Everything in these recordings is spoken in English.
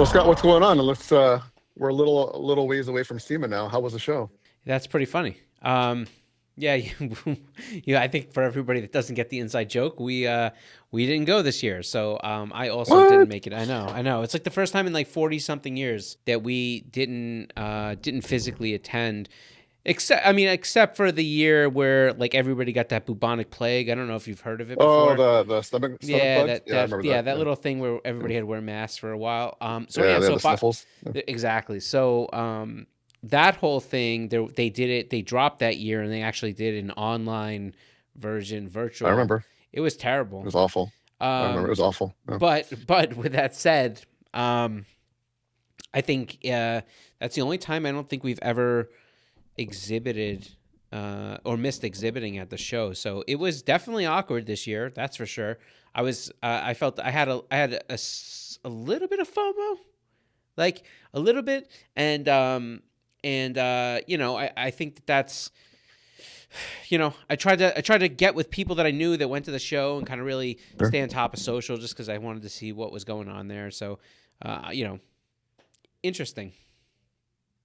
So Scott, what's going on? We're a little ways away from SEMA now. How was the show? That's pretty funny. Yeah, I think for everybody that doesn't get the inside joke, we didn't go this year, so I also didn't What? make it. I know. It's like the first time in like 40 something years that we didn't physically attend. Except for the year where like everybody got that bubonic plague. I don't know if you've heard of it Oh, before. the stomach Yeah, bugs. that Yeah, I that remember yeah that. that Yeah, little thing where everybody had to wear masks for a while. So yeah, yeah, they had so the sniffles. Yeah. exactly. So that whole thing, they did it. They dropped that year, and they actually did an online version, I virtual. remember. It was It terrible. was awful. I remember it Um, was awful. Yeah. but with that said, I think that's the only time I don't think we've ever exhibited or missed exhibiting at the show. So it was definitely awkward this year. That's for sure. I felt I had a little bit of FOMO, like a little bit, and I think that's I tried to get with people that I knew that went to the show and kind of really Sure. stay on top of social just because I wanted to see what was going on there. So, uh, you know, interesting.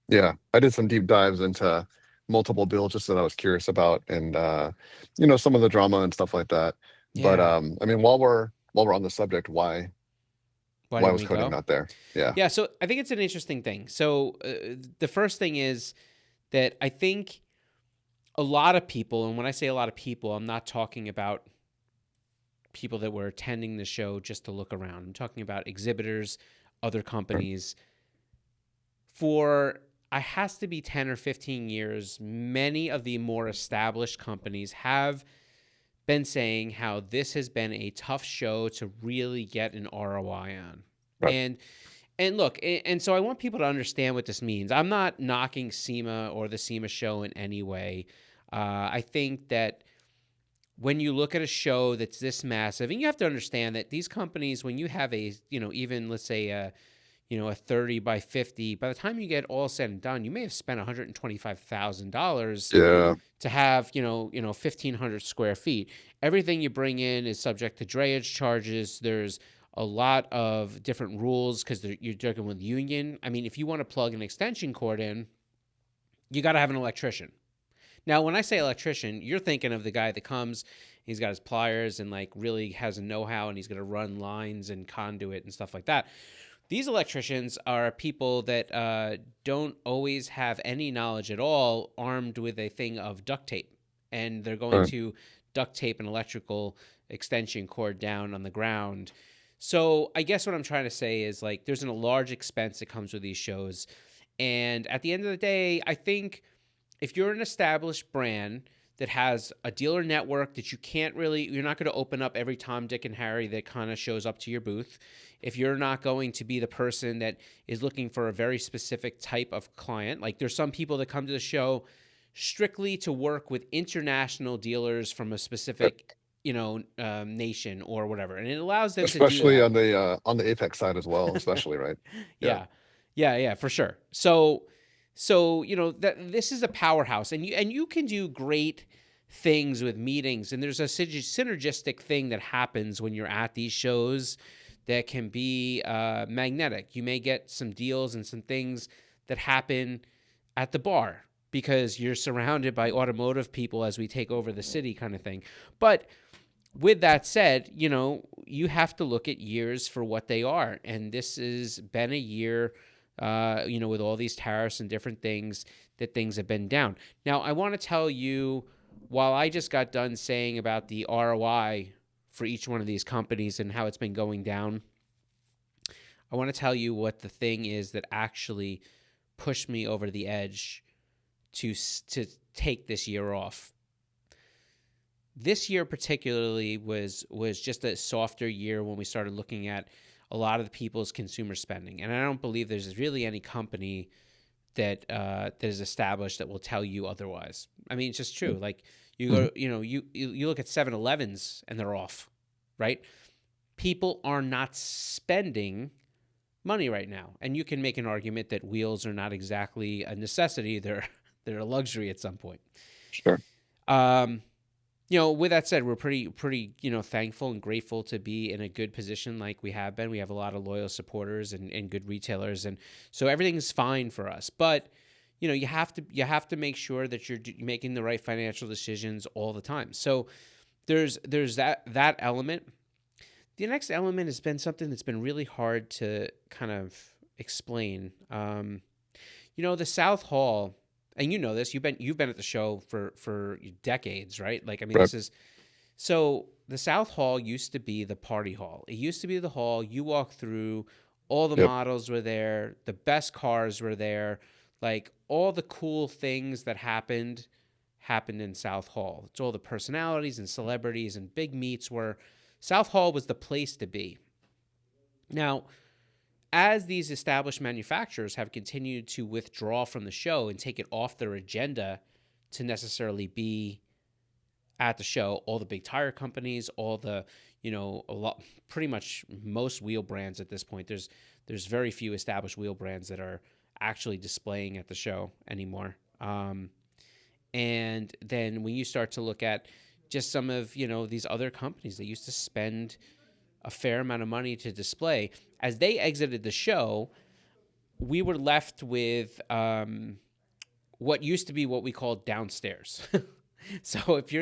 Yeah, I did some deep dives into multiple bills just that I was curious about, and some of the drama and stuff like that. But Yeah. I mean, while we're on the subject, why Why why didn't was we Cody go? not there? Yeah. Yeah. So I think it's an interesting thing. So the first thing is that I think a lot of people, and when I say a lot of people, I'm not talking about people that were attending the show just to look around. I'm talking about exhibitors, other Sure. companies. For I has to be 10 or 15 years, many of the more established companies have been saying how this has been a tough show to really get an ROI on. Right. And and look, and so I want people to understand what this means. I'm not knocking SEMA or the SEMA show in any way. I think that when you look at a show that's this massive, and you have to understand that these companies, when you have even let's say a 30 by 50, by the time you get all said and done, you may have spent $125,000 Yeah. to have 1,500 square feet. Everything you bring in is subject to drayage charges. There's a lot of different rules because you're dealing with union. I mean, if you want to plug an extension cord in, you got to have an electrician. Now, when I say electrician, you're thinking of the guy that comes, he's got his pliers and like really has a know-how, and he's going to run lines and conduit and stuff like that. These electricians are people that don't always have any knowledge at all, armed with a thing of duct tape, and they're going Right. to duct tape an electrical extension cord down on the ground. So I guess what I'm trying to say is like there's a large expense that comes with these shows, and at the end of the day, I think if you're an established brand that has a dealer network that you're not going to open up every Tom, Dick, and Harry that kind of shows up to your booth. If you're not going to be the person that is looking for a very specific type of client, like there's some people that come to the show strictly to work with international dealers from a Right. specific, nation or whatever, and it allows them to do Especially that. on the Apex side as well, especially, right? Yeah. Yeah, yeah, for sure. So that this is a powerhouse, and you can do great things with meetings, and there's a synergistic thing that happens when you're at these shows that can be magnetic. You may get some deals and some things that happen at the bar because you're surrounded by automotive people as we take over the city, kind of thing. But with that said, you have to look at years for what they are. And this has been a year, with all these tariffs and different things, that things have been down. Now, I want to tell you, while I just got done saying about the ROI for each one of these companies and how it's been going down, I want to tell you what the thing is that actually pushed me over the edge to take this year off. This year particularly was just a softer year when we started looking at a lot of the people's consumer spending, and I don't believe there's really any company that is established that will tell you otherwise. I mean, it's just true. Like you Mhm. go, you look at 7-Elevens and they're off, right? People are not spending money right now, and you can make an argument that wheels are not exactly a necessity; they're a luxury at some point. Sure. Um, With that said, we're pretty, thankful and grateful to be in a good position like we have been. We have a lot of loyal supporters and good retailers, and so everything's fine for us. But you have to make sure that you're making the right financial decisions all the time. So there's that element. The next element has been something that's been really hard to kind of explain. The South Hall, and you know this. You've been at the show for decades, right? Like, I mean, Right. this is so the South Hall used to be the party hall. It used to be the hall you walk through. All the Yep. models were there. The best cars were there. Like all the cool things that happened in South Hall. It's all the personalities and celebrities and big meets were South Hall was the place to be. Now, as these established manufacturers have continued to withdraw from the show and take it off their agenda to necessarily be at the show, all the big tire companies, all the, a lot, pretty much most wheel brands at this point, there's very few established wheel brands that are actually displaying at the show anymore. And then when you start to look at just some of, these other companies that used to spend a fair amount of money to display, as they exited the show, we were left with what used to be what we called downstairs. So Right. if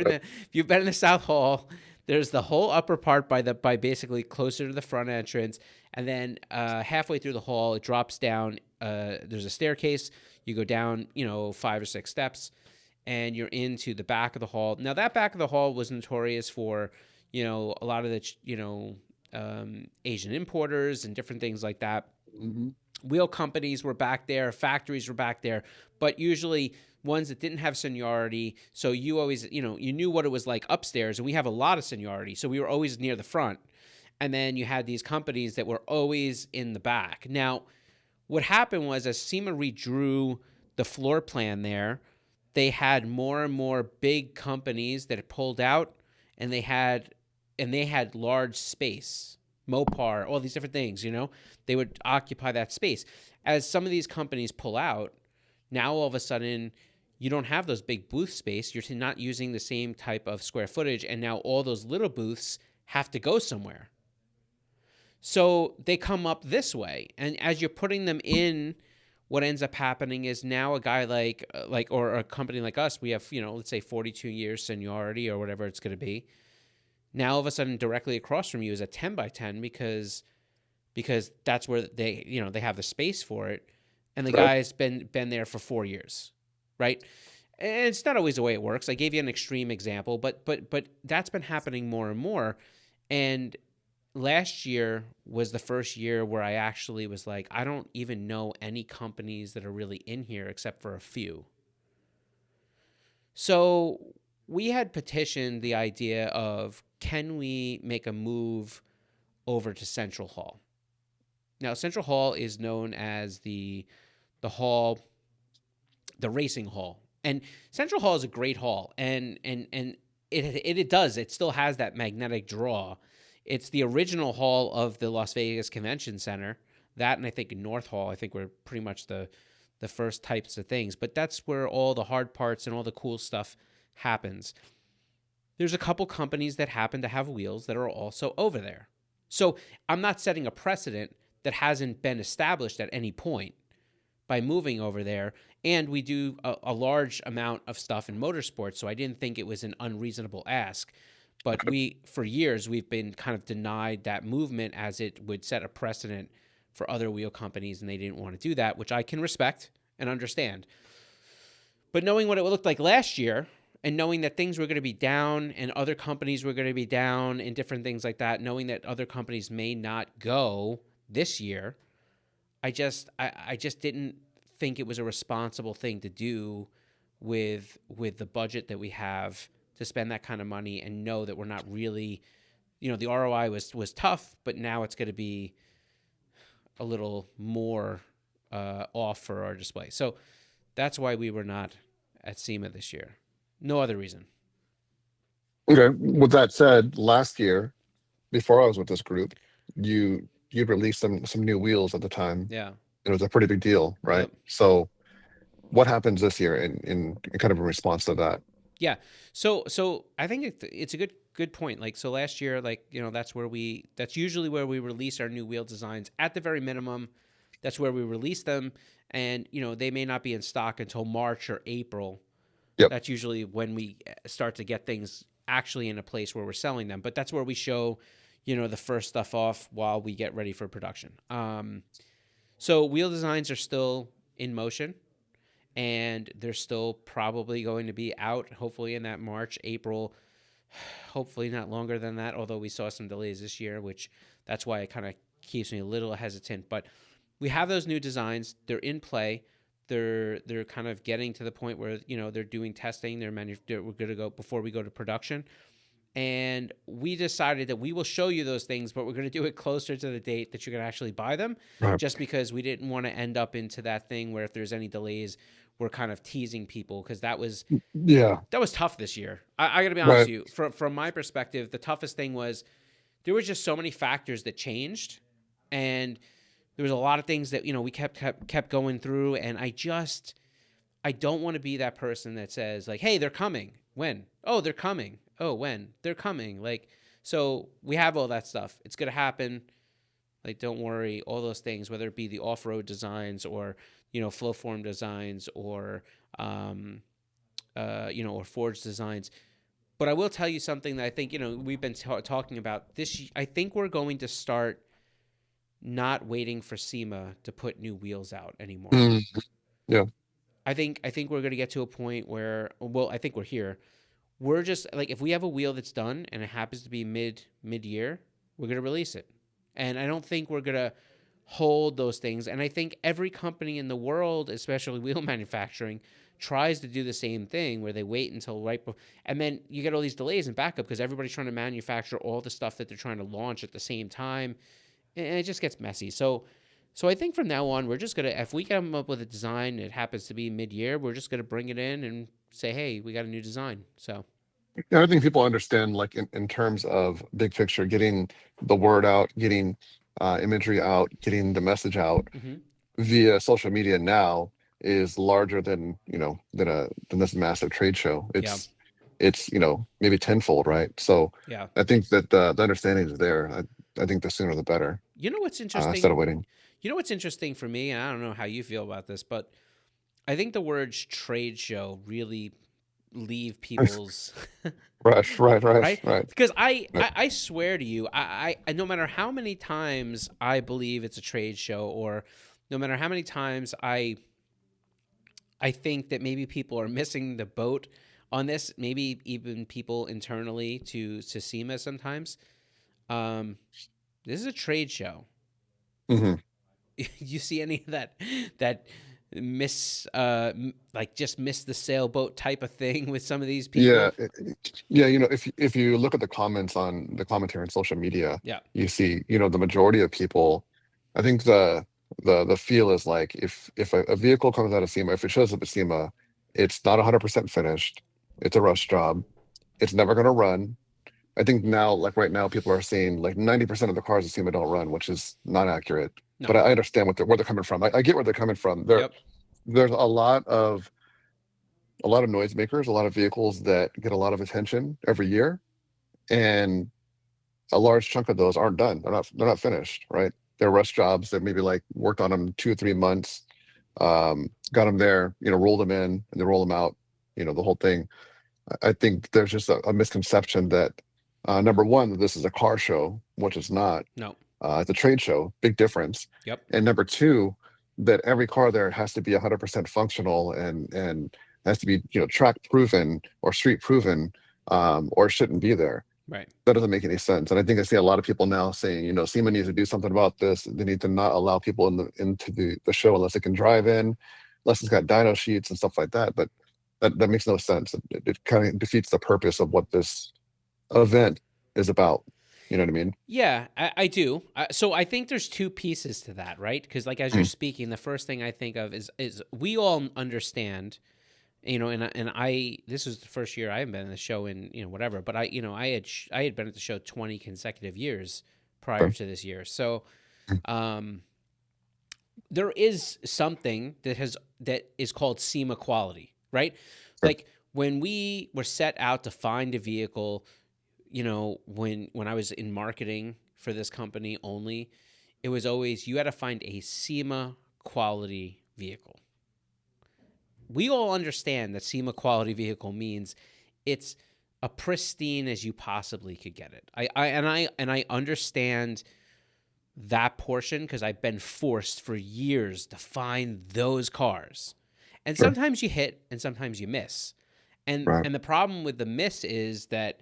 you've been in the South Hall, there's the whole upper part by basically closer to the front entrance, and then halfway through the hall, it drops down. There's a staircase. You go down, 5 or 6 steps, and you're into the back of the hall. Now that back of the hall was notorious for, a lot of the, Asian importers and different things like that. Hmm. Wheel companies were back there, factories were back there, but usually ones that didn't have seniority. So you always, you knew what it was like upstairs, and we have a lot of seniority. So we were always near the front. And then you had these companies that were always in the back. Now, what happened was as SEMA redrew the floor plan there, they had more and more big companies that had pulled out, and they had large space. Mopar, all these different things, they would occupy that space. As some of these companies pull out, now all of a sudden you don't have those big booth space. You're not using the same type of square footage, and now all those little booths have to go somewhere. So they come up this way, and as you're putting them in, what ends up happening is now a guy or a company like us, we have let's say 42 years seniority or whatever it's going to be. Now all of a sudden, directly across from you is a 10 by 10 because that's where they have the space for it, and the Right. guy's been there for 4 years, right? And it's not always the way it works. I gave you an extreme example, but that's been happening more and more. And last year was the first year where I actually was like, I don't even know any companies that are really in here except for a few. So we had petitioned the idea of, can we make a move over to Central Hall? Now, Central Hall is known as the hall, the racing hall, and Central Hall is a great hall, and it still has that magnetic draw. It's the original hall of the Las Vegas Convention Center. That, and I think North Hall, I think, were pretty much the first types of things. But that's where all the hard parts and all the cool stuff happens. There's a couple companies that happen to have wheels that are also over there. So I'm not setting a precedent that hasn't been established at any point by moving over there. And we do a large amount of stuff in motorsports, so I didn't think it was an unreasonable ask. But for years, we've been kind of denied that movement as it would set a precedent for other wheel companies, and they didn't want to do that, which I can respect and understand. But knowing what it looked like last year, and knowing that things were going to be down and other companies were going to be down and different things like that, knowing that other companies may not go this year, I just didn't think it was a responsible thing to do with the budget that we have to spend that kind of money and know that we're not really, the ROI was tough, but now it's going to be a little more off for our display. So that's why we were not at SEMA this year. No other reason. Okay. With that said, last year, before I was with this group, you released some new wheels at the time. Yeah. It was a pretty big deal, right? Yep. So what happens this year in kind of in response to that? Yeah. So I think it's a good point. Like, so last year, like, that's usually where we release our new wheel designs at the very minimum. That's where we release them. And, they may not be in stock until March or April. Yep. That's usually when we start to get things actually in a place where we're selling them. But that's where we show, the first stuff off while we get ready for production. So wheel designs are still in motion, and they're still probably going to be out, hopefully in that March, April, hopefully not longer than that, although we saw some delays this year, which that's why it kind of keeps me a little hesitant. But we have those new designs. They're in play. They're kind of getting to the point where, they're doing testing. We're going to go before we go to production. And we decided that we will show you those things, but we're going to do it closer to the date that you're going to actually buy them, Right. just because we didn't want to end up into that thing where if there's any delays, we're kind of teasing people, because that was Yeah. tough this year. I got to be honest Right. with you. From my perspective, the toughest thing was there was just so many factors that changed, and there was a lot of things that we kept going through, and I don't want to be that person that says like, "Hey, they're coming." When? Oh, they're coming. Oh, when? They're coming. Like, so we have all that stuff. It's going to happen. Like, don't worry. All those things, whether it be the off-road designs or, flow form designs or, or forged designs. But I will tell you something that I think, we've been talking about this. I think we're going to start not waiting for SEMA to put new wheels out anymore. Mm, yeah. I think we're going to get to a point where, well, I think we're here. We're just like, if we have a wheel that's done and it happens to be mid-year, we're going to release it. And I don't think we're going to hold those things. And I think every company in the world, especially wheel manufacturing, tries to do the same thing, where they wait until right before, and then you get all these delays and backup because everybody's trying to manufacture all the stuff that they're trying to launch at the same time, and it just gets messy. So I think from now on, we're just gonna, if we come up with a design, it happens to be mid-year, we're just gonna bring it in and say, hey, we got a new design. So Yeah, I think people understand, like in terms of big picture, getting the word out, getting imagery out, getting the message out mm-hmm. via social media now is larger than than this massive trade show. Yeah, It's maybe tenfold, right? So yeah. I think that the understanding is there. I think the sooner the better, You know what's instead interesting? of waiting. You know what's interesting for me, and I don't know how you feel about this, but I think the words trade show really leave people's Right, right, right, right, right, because right. I swear to you, no matter how many times I believe it's a trade show, or no matter how many times I think that maybe people are missing the boat on this, maybe even people internally to SEMA sometimes, um this is a trade show. Hmm. You see any of that miss like just miss the sailboat type of thing with some of these Yeah, people? yeah. If you look at the comments on the commentary on social media, Yeah. you see, the majority of people. I think the feel is like, if a vehicle comes out of SEMA, if it shows up at SEMA, it's not 100% finished. It's a rush job. It's never going to run. I think now, like right now, people are saying like 90% of the cars at SEMA don't run, which is not accurate. But No. I understand where they're coming from. I get where they're coming from. Yep. There's a lot of noisemakers, a lot of vehicles that get a lot of attention every year, and a large chunk of those aren't done. They're not finished, right? They're rush jobs that maybe like worked on them 2 or 3 months, got them there, rolled them in, and they roll them out, the whole thing. I think there's just a misconception that number one, that this is a car show, which it's not. No. It's a trade show, big difference. Yep. And number two, that every car there has to be 100% functional and has to be track proven or street proven, or shouldn't be there. Right. That doesn't make any sense. And I think I see a lot of people now saying, SEMA needs to do something about this. They need to not allow people into the show unless they can drive in, unless it's got dyno sheets and stuff like that. But that makes no sense. It kind of defeats the purpose of what this event is about. You know what I mean? Yeah, I do. So I think there's two pieces to that, right? Because like as you're Mm. speaking, the first thing I think of is we all understand, and I this was the first year I haven't been in the show in whatever, but I had been at the show 20 consecutive years prior Okay. to this year. So Mm. um, there is something that is called SEMA quality, right? Okay. Like when we were set out to find a vehicle, when I was in marketing for this company only, it was always you had to find a SEMA quality vehicle. We all understand that SEMA quality vehicle means it's a pristine as you possibly could get it. I understand that portion because I've been forced for years to find those cars. And Sure. sometimes you hit and sometimes you miss. And Right. and the problem with the miss is that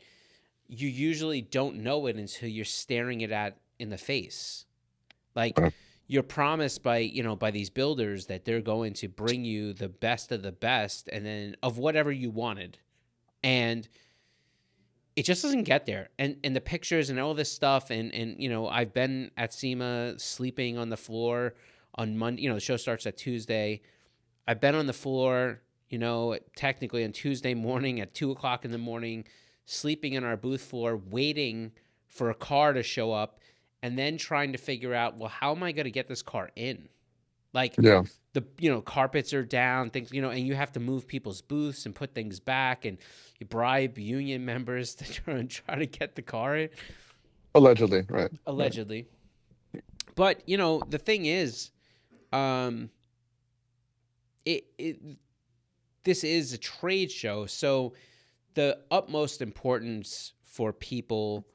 you usually don't know it until you're staring it at in the face. Like Right. you're promised by these builders that they're going to bring you the best of the best and then of whatever you wanted. And it just doesn't get there. And the pictures and all this stuff and I've been at SEMA sleeping on the floor on Monday. The show starts at Tuesday. I've been on the floor, technically on Tuesday morning at 2:00 in the morning, sleeping in our booth floor, waiting for a car to show up, and then trying to figure out, well, how am I going to get this car in? Like Yeah. the carpets are down, things, and you have to move people's booths and put things back, and you bribe union members to try to get the car in, Allegedly. Right. Right. allegedly. But the thing is, um, it this is a trade show, so the utmost importance for people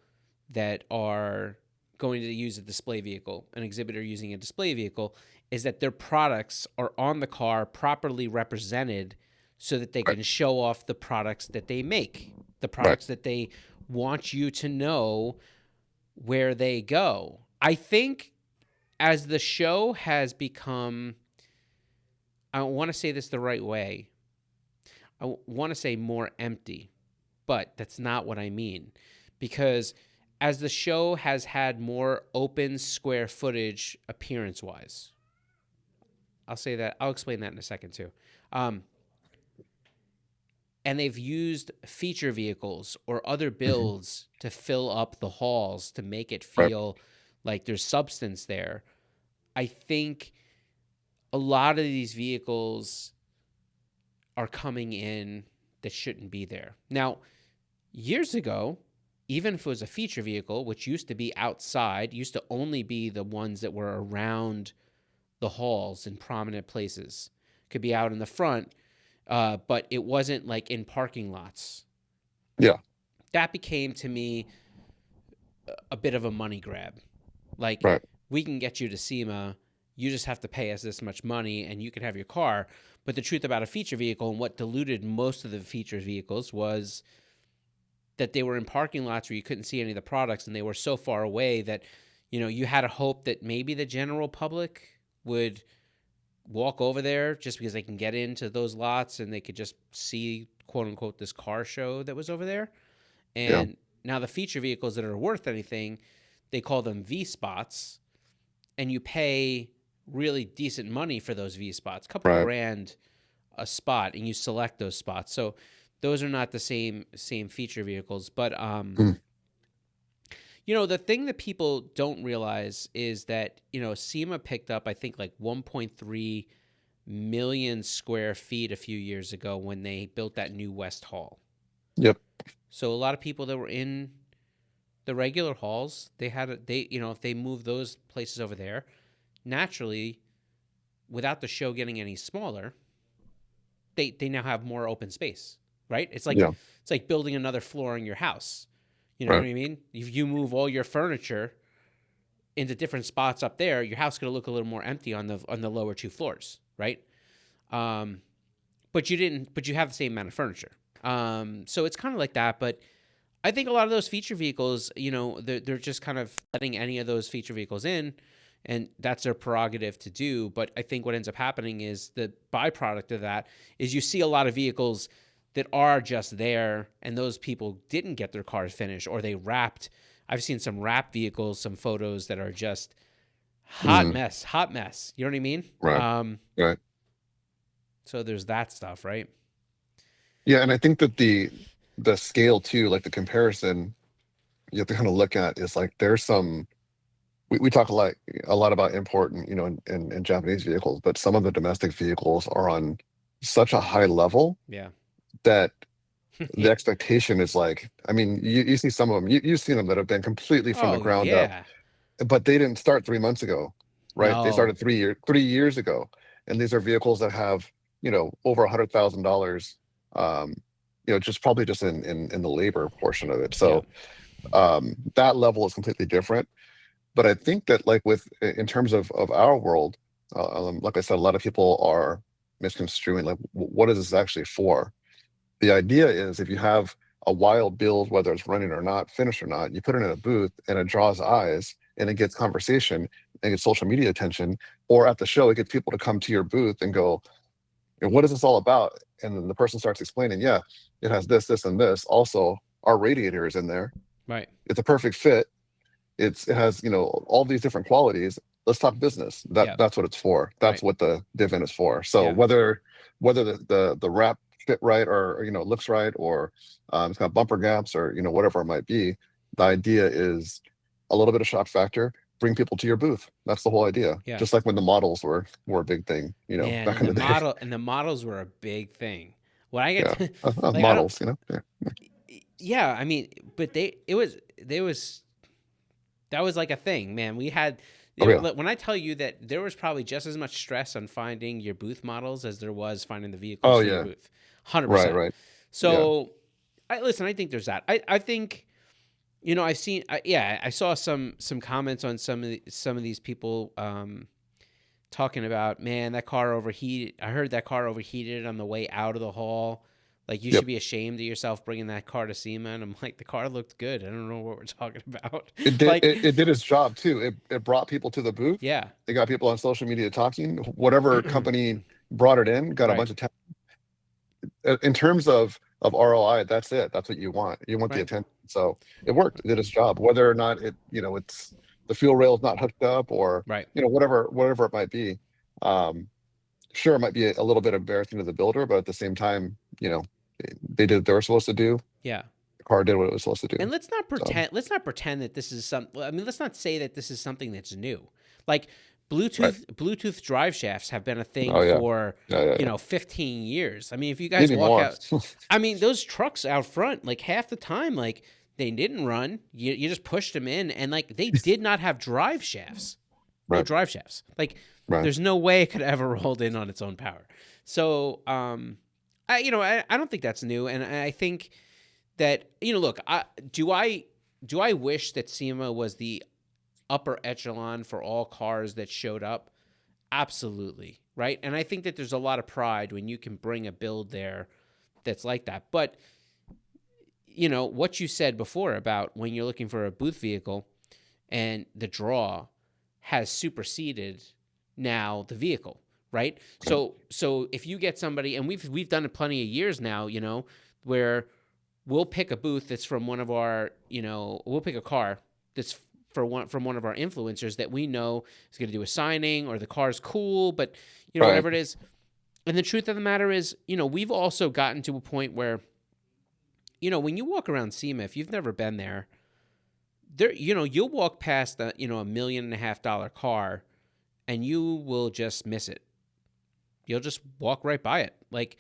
that are going to use a display vehicle, an exhibitor using a display vehicle, is that their products are on the car properly represented so that they Right. can show off the products that they make, the Right. products that they want you to know where they go. I think as the show has become, I want to say this the right way, I want to say more empty, but that's not what I mean. Because as the show has had more open square footage appearance wise, I'll say that, I'll explain that in a second too. Um, and they've used feature vehicles or other Hmm. builds to fill up the halls to make it Right. feel like there's substance there. I think a lot of these vehicles are coming in that shouldn't be there. Now, years ago, even if it was a feature vehicle, which used to be outside, used to only be the ones that were around the halls in prominent places, could be out in the front, but it wasn't like in parking lots. Yeah. That became to me a bit of a money grab. Like, Right. we can get you to SEMA, you just have to pay us this much money and you can have your car. But the truth about a feature vehicle and what diluted most of the feature vehicles was that they were in parking lots where you couldn't see any of the products and they were so far away that, you had a hope that maybe the general public would walk over there just because they can get into those lots and they could just see, quote unquote, this car show that was over there. Yeah. And now the feature vehicles that are worth anything, they call them V spots, and you pay really decent money for those V spots, a couple Right. grand a spot, and you select those spots. So those are not the same feature vehicles, but Mm. the thing that people don't realize is that SEMA picked up, I think, like 1.3 million square feet a few years ago when they built that new West Hall. Yep. So a lot of people that were in the regular halls, if they move those places over there, naturally, without the show getting any smaller, they now have more open space, right? Yeah. It's like building another floor in your house. You know what Right. I mean? If you move all your furniture into different spots up there, your house going to look a little more empty on the lower two floors, right? Um, but you have the same amount of furniture. So it's kind of like that. But I think a lot of those feature vehicles, they're just kind of letting any of those feature vehicles in, and that's their prerogative to do. But I think what ends up happening is the byproduct of that is you see a lot of vehicles that are just there, and those people didn't get their cars finished, or they wrapped. I've seen some wrap vehicles, some photos that are just hot Mm. mess, hot mess. You know what I mean? Right. Right. So there's that stuff, right? Yeah. And I think that the scale too, like the comparison, you have to kind of look at is like there's some we talk a lot about import and in Japanese vehicles, but some of the domestic vehicles are on such a high level Yeah. that the expectation is like, I mean, you see some of them, you've seen them that have been completely from the Oh ground up, yeah. but they didn't start 3 months ago, right? They No. started 3 years ago, and these are vehicles that have, over $100,000, um, just probably just in the labor portion of it. Yeah. So that level is completely different. But I think that like in terms of our world, like I said, a lot of people are misconstruing like what is this actually for? The idea is if you have a wild build, whether it's running or not, finished or not, you put it in a booth and it draws eyes and it gets conversation and gets social media attention, or at the show, it gets people to come to your booth and go, what is this all about? And then the person starts explaining, yeah, it has this, this, and this. Also, our radiator is in there. Right. It's a perfect fit. It has, all these different qualities. Let's talk business. Yeah. That's what it's for. That's Right. what the div in is for. So Yeah. whether the wrap fit right, or looks right, or it's got bumper gaps, or whatever it might be, the idea is a little bit of shock factor. Bring people to your booth. That's the whole idea. Yeah. Just like when the models were a big thing, Man, back in the day. and the models were a big thing. When I get Yeah, to, like I don't models. Yeah. yeah, I mean, but they was that was like a thing, man. We had Oh yeah. when I tell you that there was probably just as much stress on finding your booth models as there was finding the vehicles Oh for your yeah. booth. 100%. Right. Right. Yeah. So, I think there's that. I think I've seen I saw some comments on some of these people talking about, man, that car overheated. I heard that car overheated on the way out of the hall. Like, you Yep. should be ashamed of yourself bringing that car to SEMA. And I'm like, the car looked good. I don't know what we're talking about. It did Like, it did its job too. It brought people to the booth. yeah. It got people on social media talking. Whatever company brought it in, got a Right. bunch of in terms of ROI, that's it. That's what you want. You want the Right. attention. So it worked. It did its job. Whether or not it's the fuel rail is not hooked up, or Right. whatever it might be. Um, sure, it might be a little bit embarrassing to the builder, but at the same time, they did what they were supposed to do. Yeah. The car did what it was supposed to And do. So let's not pretend that this is I mean, let's not say that this is something that's new. Like, right. Bluetooth drive shafts have been a thing Oh yeah. for, Yeah. 15 years. I mean, if you guys Maybe walk more. out, I mean, those trucks out front, like, half the time, like, they didn't run. You just pushed them in, and like, they did not have drive shafts. No Right. drive shafts. Like, Right. there's no way it could ever rolled in on its own power. So, I don't think that's new, and I think that, look, do I wish that SEMA was the upper echelon for all cars that showed up? Absolutely, right? And I think that there's a lot of pride when you can bring a build there that's like that. But what you said before about when you're looking for a booth vehicle and the draw has superseded now the vehicle, right? So if you get somebody, and we've done it plenty of years now, where we'll pick a booth that's from one of our, we'll pick a car that's from one of our influencers that we know is going to do a signing, or the car's cool, but Right. whatever it is. And the truth of the matter is, we've also gotten to a point where, when you walk around SEMA, if you've never been there, you'll walk past a $1.5 million car, and you will just miss it. You'll just walk right by it. Like,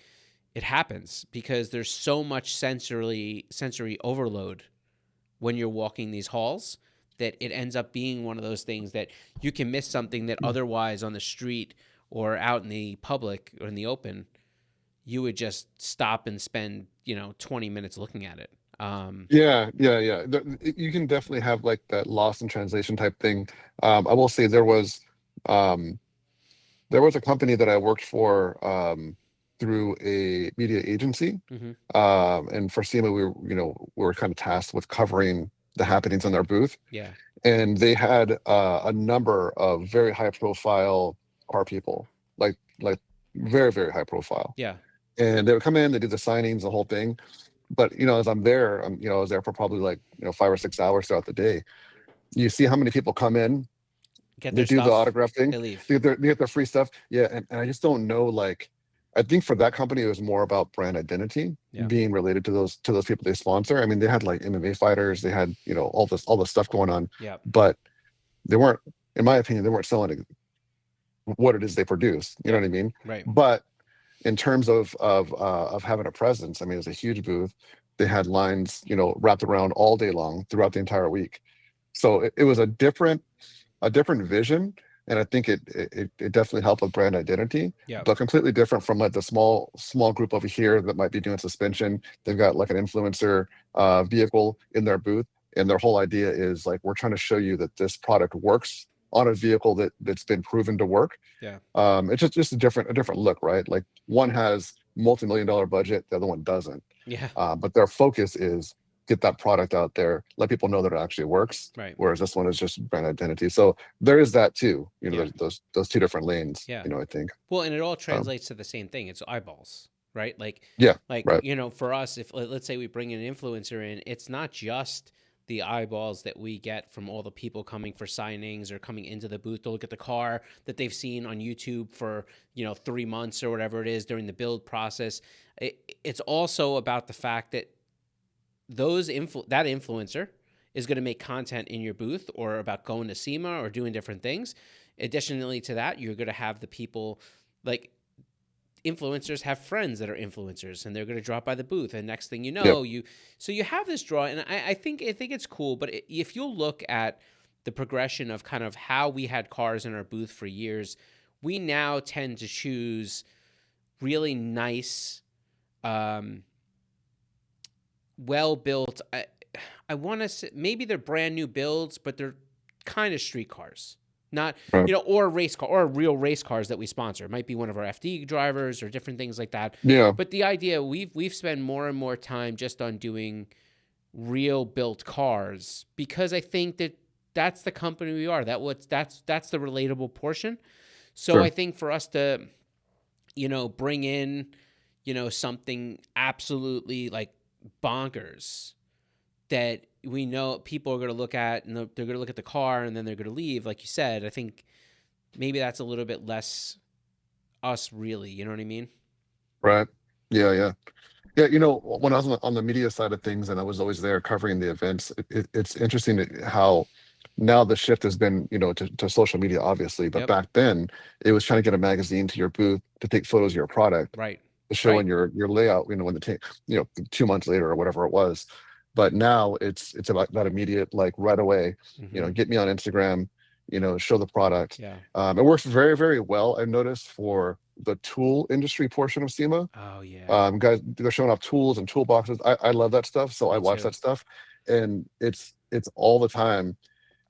it happens because there's so much sensory overload when you're walking these halls, that it ends up being one of those things that you can miss something that otherwise on the street or out in the public or in the open, you would just stop and spend 20 minutes looking at it. Yeah. You can definitely have like that lost in translation type thing. I will say um, there was a company that I worked for through a media agency, Mm-hmm. and for SEMA, we were kind of tasked with covering the happenings in their booth, Yeah. and they had a number of very high profile car people, like very very high profile, Yeah. and they would come in, they do the signings, the whole thing. But as I'm there, I was there for probably like 5 or 6 hours throughout the day. You see how many people come in, Get they their do the stuff, autograph thing, they leave. they get their free stuff. Yeah, and I just don't know. Like, I think for that company, it was more about brand identity Yeah. being related to those people they sponsor. I mean, they had like MMA fighters, they had all this stuff going on, Yeah. but they weren't, in my opinion, they weren't selling what it is they produce. You know Yeah. what I mean? Right. But in terms of having a presence, I mean, it was a huge booth. They had lines, wrapped around all day long throughout the entire week. So it was a different vision, and I think it definitely helped with brand identity, Yeah. but completely different from like the small group over here that might be doing suspension. They've got like an influencer vehicle in their booth, and their whole idea is like, we're trying to show you that this product works on a vehicle that's been proven to work. Yeah. It's just a different look, right? Like one has multi-million-dollar budget, the other one doesn't. Yeah. But their focus is get that product out there, let people know that it actually works. Right. Whereas this one is just brand identity. So there is that too. Yeah. There's those two different lanes. Yeah. I think. Well, and it all Um, translates to the same thing. It's eyeballs, right? yeah. Right. For us, if let's say we bring an influencer in, it's not just the eyeballs that we get from all the people coming for signings or coming into the booth to look at the car that they've seen on YouTube for, 3 months or whatever it is during the build process. It's also about the fact that that influencer is going to make content in your booth or about going to SEMA or doing different things. Additionally to that, you're going to have the people, like, influencers have friends that are influencers, and they're going to drop by the booth, and next thing you Yep. know, you have this draw. And I think it's cool. But if you look at the progression of kind of how we had cars in our booth for years, we now tend to choose really nice, well built. I want to say maybe they're brand new builds, but they're kind of street cars, not, Right. or race car or real race cars that we sponsor. It might be one of our FD drivers or different things like that. Yeah. But the idea, we've spent more and more time just on doing real built cars, because I think that's the company we are. That's the relatable portion. So Sure. I think for us to, bring in, something absolutely like bonkers that we know people are going to look at, and they're going to look at the car and then they're going to leave, like you said, I think maybe that's a little bit less us, really. You know what I mean? Right. Yeah. Yeah. Yeah. When I was on the media side of things, and I was always there covering the events, it's interesting how now the shift has been, to social media, obviously. But Yep. back then, it was trying to get a magazine to your booth to take photos of your product, Right. to show Right. in your layout, when the 2 months later or whatever it was. But now it's about that immediate, like right away, Mm-hmm. get me on Instagram, show the product. Yeah. It works very, very well, I've noticed, for the tool industry portion of SEMA. Oh yeah. Guys, they're showing off tools and toolboxes. I love that stuff, so I Me watch too. that stuff, and it's all the time.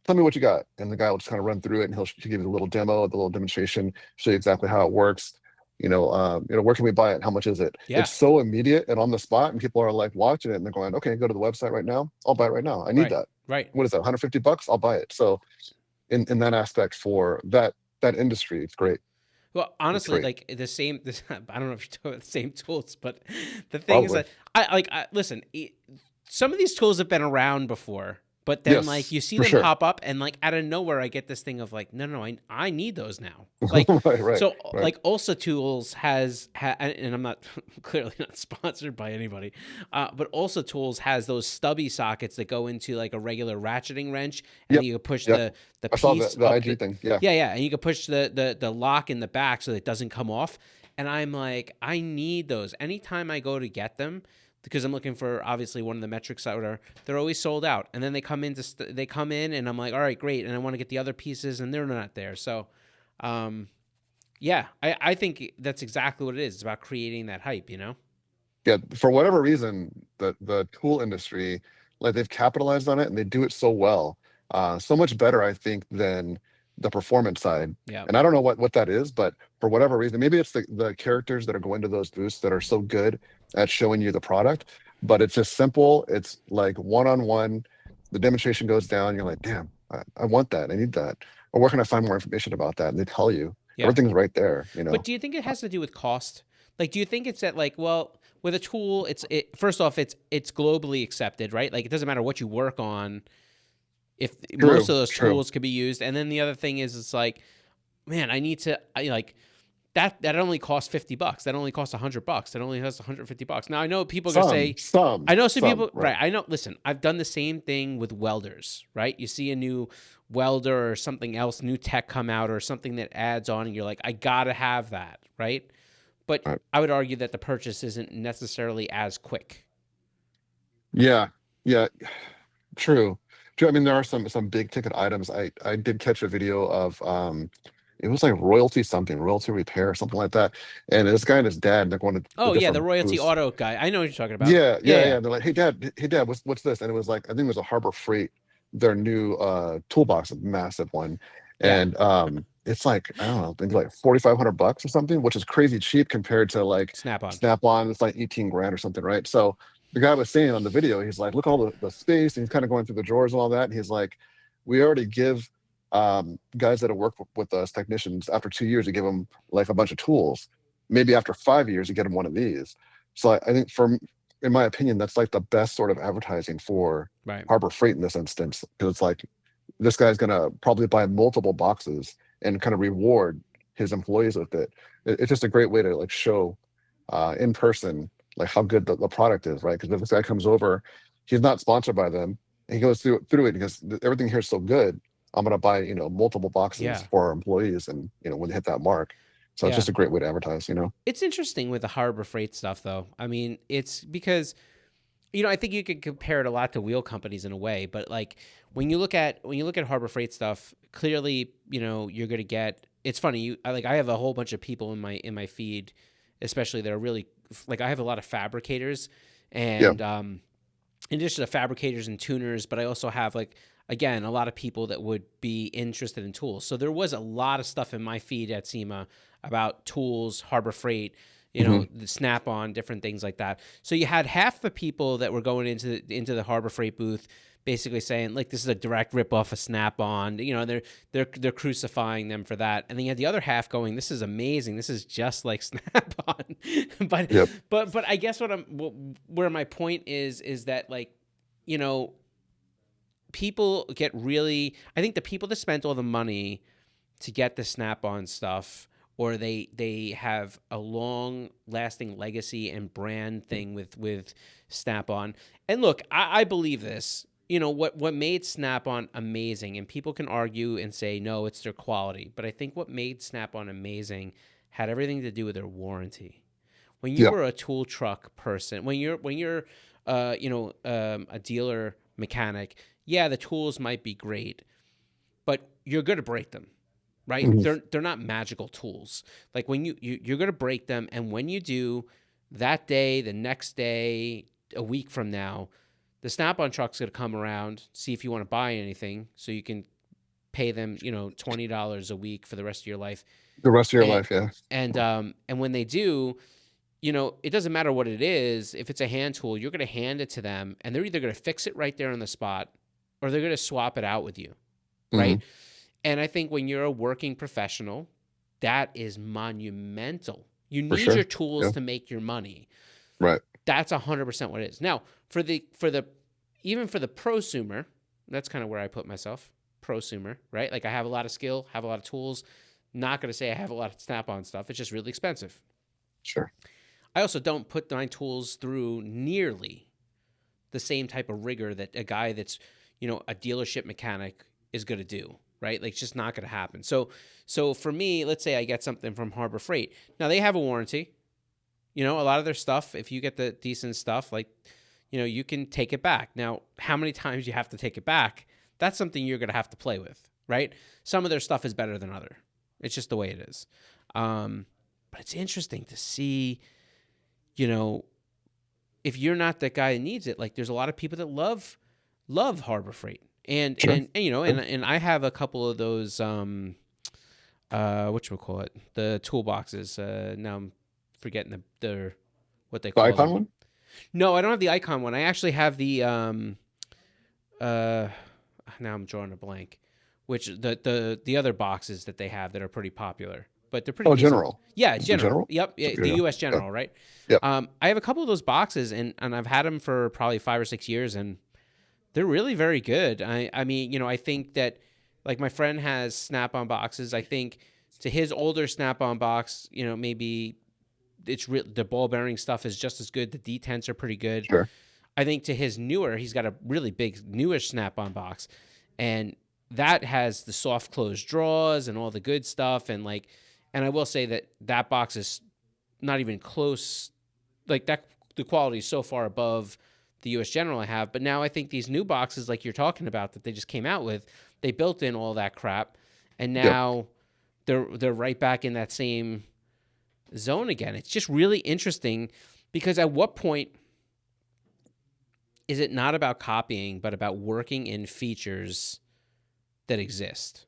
Tell me what you got, and the guy will just kind of run through it, and he'll give you a little demo, the little demonstration, show you exactly how it works. Where can we buy it? How much is it? Yeah. It's so immediate and on the spot, and people are like watching it, and they're going, "Okay, go to the website right now. I'll buy it right now. I need Right. that. Right. What is that? $150? I'll buy it." So, in that aspect, for that industry, it's great. Well, It's honestly, great. like the same. I don't know if you're talking about the same tools, but the thing is Probably. that listen. Some of these tools have been around before, but then like Yes, you see for them sure. pop up, and like out of nowhere, I get this thing of like, no, I need those now. Like, Right, right, so right. like Ulsa Tools and I'm not clearly not sponsored by anybody, but Ulsa Tools has those stubby sockets that go into like a regular ratcheting wrench, and Yep, you can push yep. the I saw the piece the up IG thing. Yeah. yeah, and you can push the lock in the back so that it doesn't come off. And I'm like, I need those anytime I go to get them, because I'm looking for obviously one of the metrics that they're always sold out. And then they come in they come in, and I'm like, all right, great, and I want to get the other pieces, and they're not there. So, yeah, I think that's exactly what it is. It's about creating that hype, you know? Yeah, for whatever reason, the tool industry, like, they've capitalized on it, and they do it so well, so much better, I think, than the performance side. Yeah, And I don't know what that is, but for whatever reason, maybe it's the characters that are going to those booths that are so good at showing you the product. But it's just simple. It's like one-on-one. The demonstration goes down. You're like, damn, I want that. I need that. Or where can I find more information about that? And they tell you. yeah. Everything's right there. But do you think it has to do with cost? Like, do you think it's that, like, well, with a tool, first off, it's globally accepted, right? Like, it doesn't matter what you work on, if most True, of those true. tools could be used. And then the other thing is, it's like, man, I like that only costs $50. That only costs $100. That only costs $150. Now I know people are gonna Some, say, some, I know some some, people, right. right? I know. Listen, I've done the same thing with welders, right? You see a new welder or something else, new tech come out, or something that adds on, and you're like, I gotta have that, right? but Right. I would argue that the purchase isn't necessarily as quick. Yeah. Yeah. True. True. I mean, there are some big ticket items. I did catch a video of it was like royalty something, royalty repair, something like that. And this guy and his dad, they're going to the Oh yeah, the different Royalty booths. Auto guy. I know what you're talking about. Yeah, Yeah, yeah, yeah, yeah. They're like, hey dad, what's this? And it was like, I think it was a Harbor Freight, their new toolbox, a massive one. yeah. And it's like, I don't know, maybe like $4,500 or something, which is crazy cheap compared to like Snap on. Snap-on, it's like 18 grand or something, right? So the guy was saying on the video, he's like, look all the space, and he's kind of going through the drawers and all that. And he's like, we already give guys that have worked with us, technicians, after 2 years, you give them like a bunch of tools. Maybe after 5 years, you get them one of these. So I think in my opinion, that's like the best sort of advertising for Right. Harbor Freight in this instance, because it's like this guy's gonna probably buy multiple boxes and kind of reward his employees with it. It's just a great way to like show in person like how good the product is, right? Because if this guy comes over, he's not sponsored by them, and he goes through it because everything here is so good. I'm gonna buy multiple boxes Yeah. for our employees, and when they hit that mark. So it's Yeah. just a great way to advertise. It's interesting with the Harbor Freight stuff, though. I mean, it's because I think you could compare it a lot to wheel companies in a way, but like when you look at Harbor Freight stuff, clearly, you're gonna get. It's funny. I have a whole bunch of people in my feed, especially that are really like I have a lot of fabricators, Yeah. and in addition to fabricators and tuners, but I also have like again a lot of people that would be interested in tools. So there was a lot of stuff in my feed at SEMA about tools, Harbor Freight, Hmm. the Snap-on, different things like that. So you had half the people that were going into the Harbor Freight booth, basically saying like this is a direct ripoff of Snap-on. They're crucifying them for that, and then you had the other half going, "This is amazing. This is just like Snap-on." but Yep. but I guess where my point is that like you know people get really. I think the people that spent all the money to get the Snap-on stuff, or they have a long lasting legacy and brand thing with Snap-on. And look, I believe this. What made Snap-on amazing, and people can argue and say no, it's their quality, but I think what made Snap-on amazing had everything to do with their warranty. When you Yeah. were a tool truck person, when you're a dealer mechanic, yeah, the tools might be great, but you're going to break them, right? Mhm. They're not magical tools. Like when you're going to break them, and when you do, that day, the next day, a week from now, the Snap-on truck's going to come around, see if you want to buy anything, so you can pay them, $20 a week for the rest of your life. The rest of your And life, yeah. and when they do, it doesn't matter what it is. If it's a hand tool, you're going to hand it to them, and they're either going to fix it right there on the spot, or they're going to swap it out with you, Hmm. right? And I think when you're a working professional, that is monumental. You For need sure. your tools Yeah. to make your money. Right. That's 100% what it is. Now, even for the prosumer, that's kind of where I put myself. Prosumer, right? Like I have a lot of skill, have a lot of tools. Not going to say I have a lot of Snap-on stuff. It's just really expensive. Sure. I also don't put my tools through nearly the same type of rigor that a guy that's, a dealership mechanic is going to do, right? Like it's just not going to happen. So for me, let's say I get something from Harbor Freight. Now they have a warranty. A lot of their stuff, if you get the decent stuff, like, you can take it back. Now, how many times you have to take it back, that's something you're going to have to play with, right? Some of their stuff is better than other. It's just the way it is. But it's interesting to see, if you're not that guy that needs it, like there's a lot of people that love Harbor Freight. And Sure. and Sure. and I have a couple of those whatchamacallit, the toolboxes. Now I'm forgetting the what they The call icon them. one? No, I don't have the icon one. I actually have the uh now I'm drawing a blank. Which the other boxes that they have that are pretty popular, but they're pretty Oh, decent. General. Yeah, The General. General? Yep, So, the yeah. U.S. Yeah. General, right? Yep. I have a couple of those boxes, and I've had them for probably 5 or 6 years, and they're really very good. I mean, I think that like my friend has Snap-on boxes. I think to his older Snap-on box, maybe the ball bearing stuff is just as good. The detents are pretty good. Sure. I think to his newer, he's got a really big newish Snap-on box, and that has the soft close drawers and all the good stuff. And I will say that box is not even close. Like that, the quality is so far above the US General I have. But now I think these new boxes, like you're talking about, that they just came out with, they built in all that crap, and Yep. now they're right back in that same zone again. It's just really interesting because at what point is it not about copying, but about working in features that exist?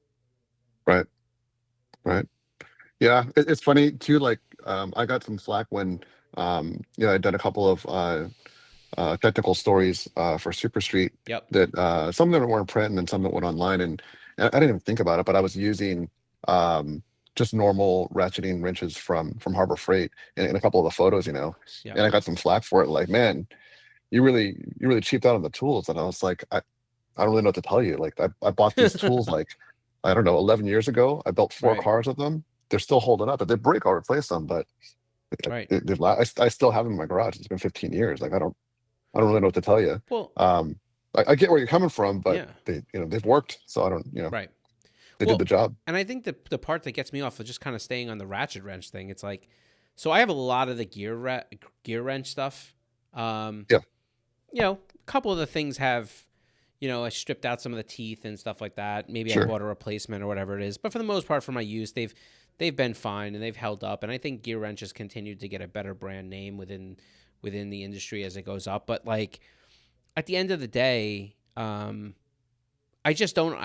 Right. Right. Yeah. It's funny too. Like, I got some flack when, I'd done a couple of technical stories for Super Street Yep. that some of them were in print and then some that went online. And I didn't even think about it, but I was using just normal ratcheting wrenches from Harbor Freight in a couple of the photos, Yep. and I got some flack for it. Like, man, you really cheaped out on the tools. And I was like, I don't really know what to tell you. Like, I bought these tools like, I don't know, 11 years ago. I built four Right. cars with them. They're still holding up. If they break, I'll replace them. But Right. I still have them in my garage. It's been 15 years. Like, I don't really know what to tell you. Well, Um, I get where you're coming from, but yeah. they've worked. So I don't, Right. they did the Well, job. and I think the part that gets me off of just kind of staying on the ratchet wrench thing, it's like, so I have a lot of the gear wrench stuff. Um, Yeah, a couple of the things have, I stripped out some of the teeth and stuff like that. Maybe I sure. bought a replacement or whatever it is. But for the most part, for my use, they've been fine and they've held up. And I think gear wrenches continued to get a better brand name within the industry as it goes up. But like at the end of the day, I just don't.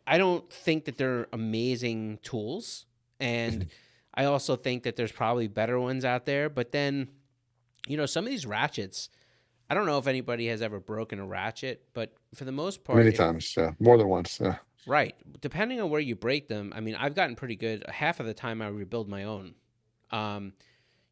I don't think that they're amazing tools, and Mhm. I also think that there's probably better ones out there. But then, some of these ratchets, I don't know if anybody has ever broken a ratchet, but for the most part, Many if times, yeah, more than once. Yeah, right, depending on where you break them, I mean, I've gotten pretty good. Half of the time, I rebuild my own. Um,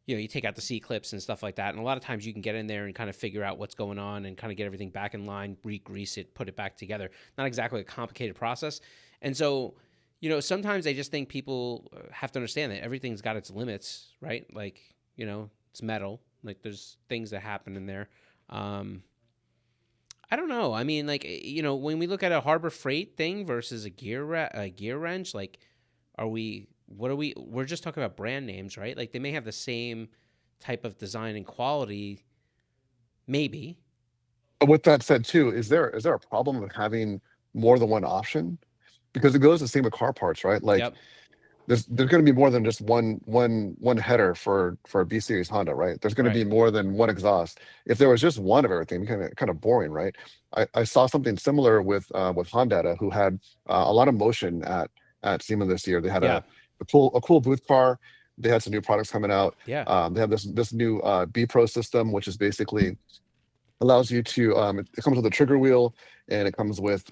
you take out the C clips and stuff like that, and a lot of times you can get in there and kind of figure out what's going on and kind of get everything back in line, re-grease it, put it back together. Not exactly a complicated process, and so. Sometimes I just think people have to understand that everything's got its limits, right? Like, it's metal. Like, there's things that happen in there. Um, I don't know. I mean, like, when we look at a Harbor Freight thing versus a gear wrench, like, what are we're just talking about brand names, right? Like, they may have the same type of design and quality, maybe. but with that said, too, is there a problem with having more than one option? Because it goes the same with car parts, right? Like, Yep. there's going to be more than just one header for a B series Honda, right? There's going to be Right. more than one exhaust. If there was just one of everything, kind of boring, right? I saw something similar with Honda, who had a lot of motion at SEMA this year. They had Yeah. a cool booth car. They had some new products coming out. Yeah. They have this new B Pro system, which is basically allows you to it comes with a trigger wheel, and it comes with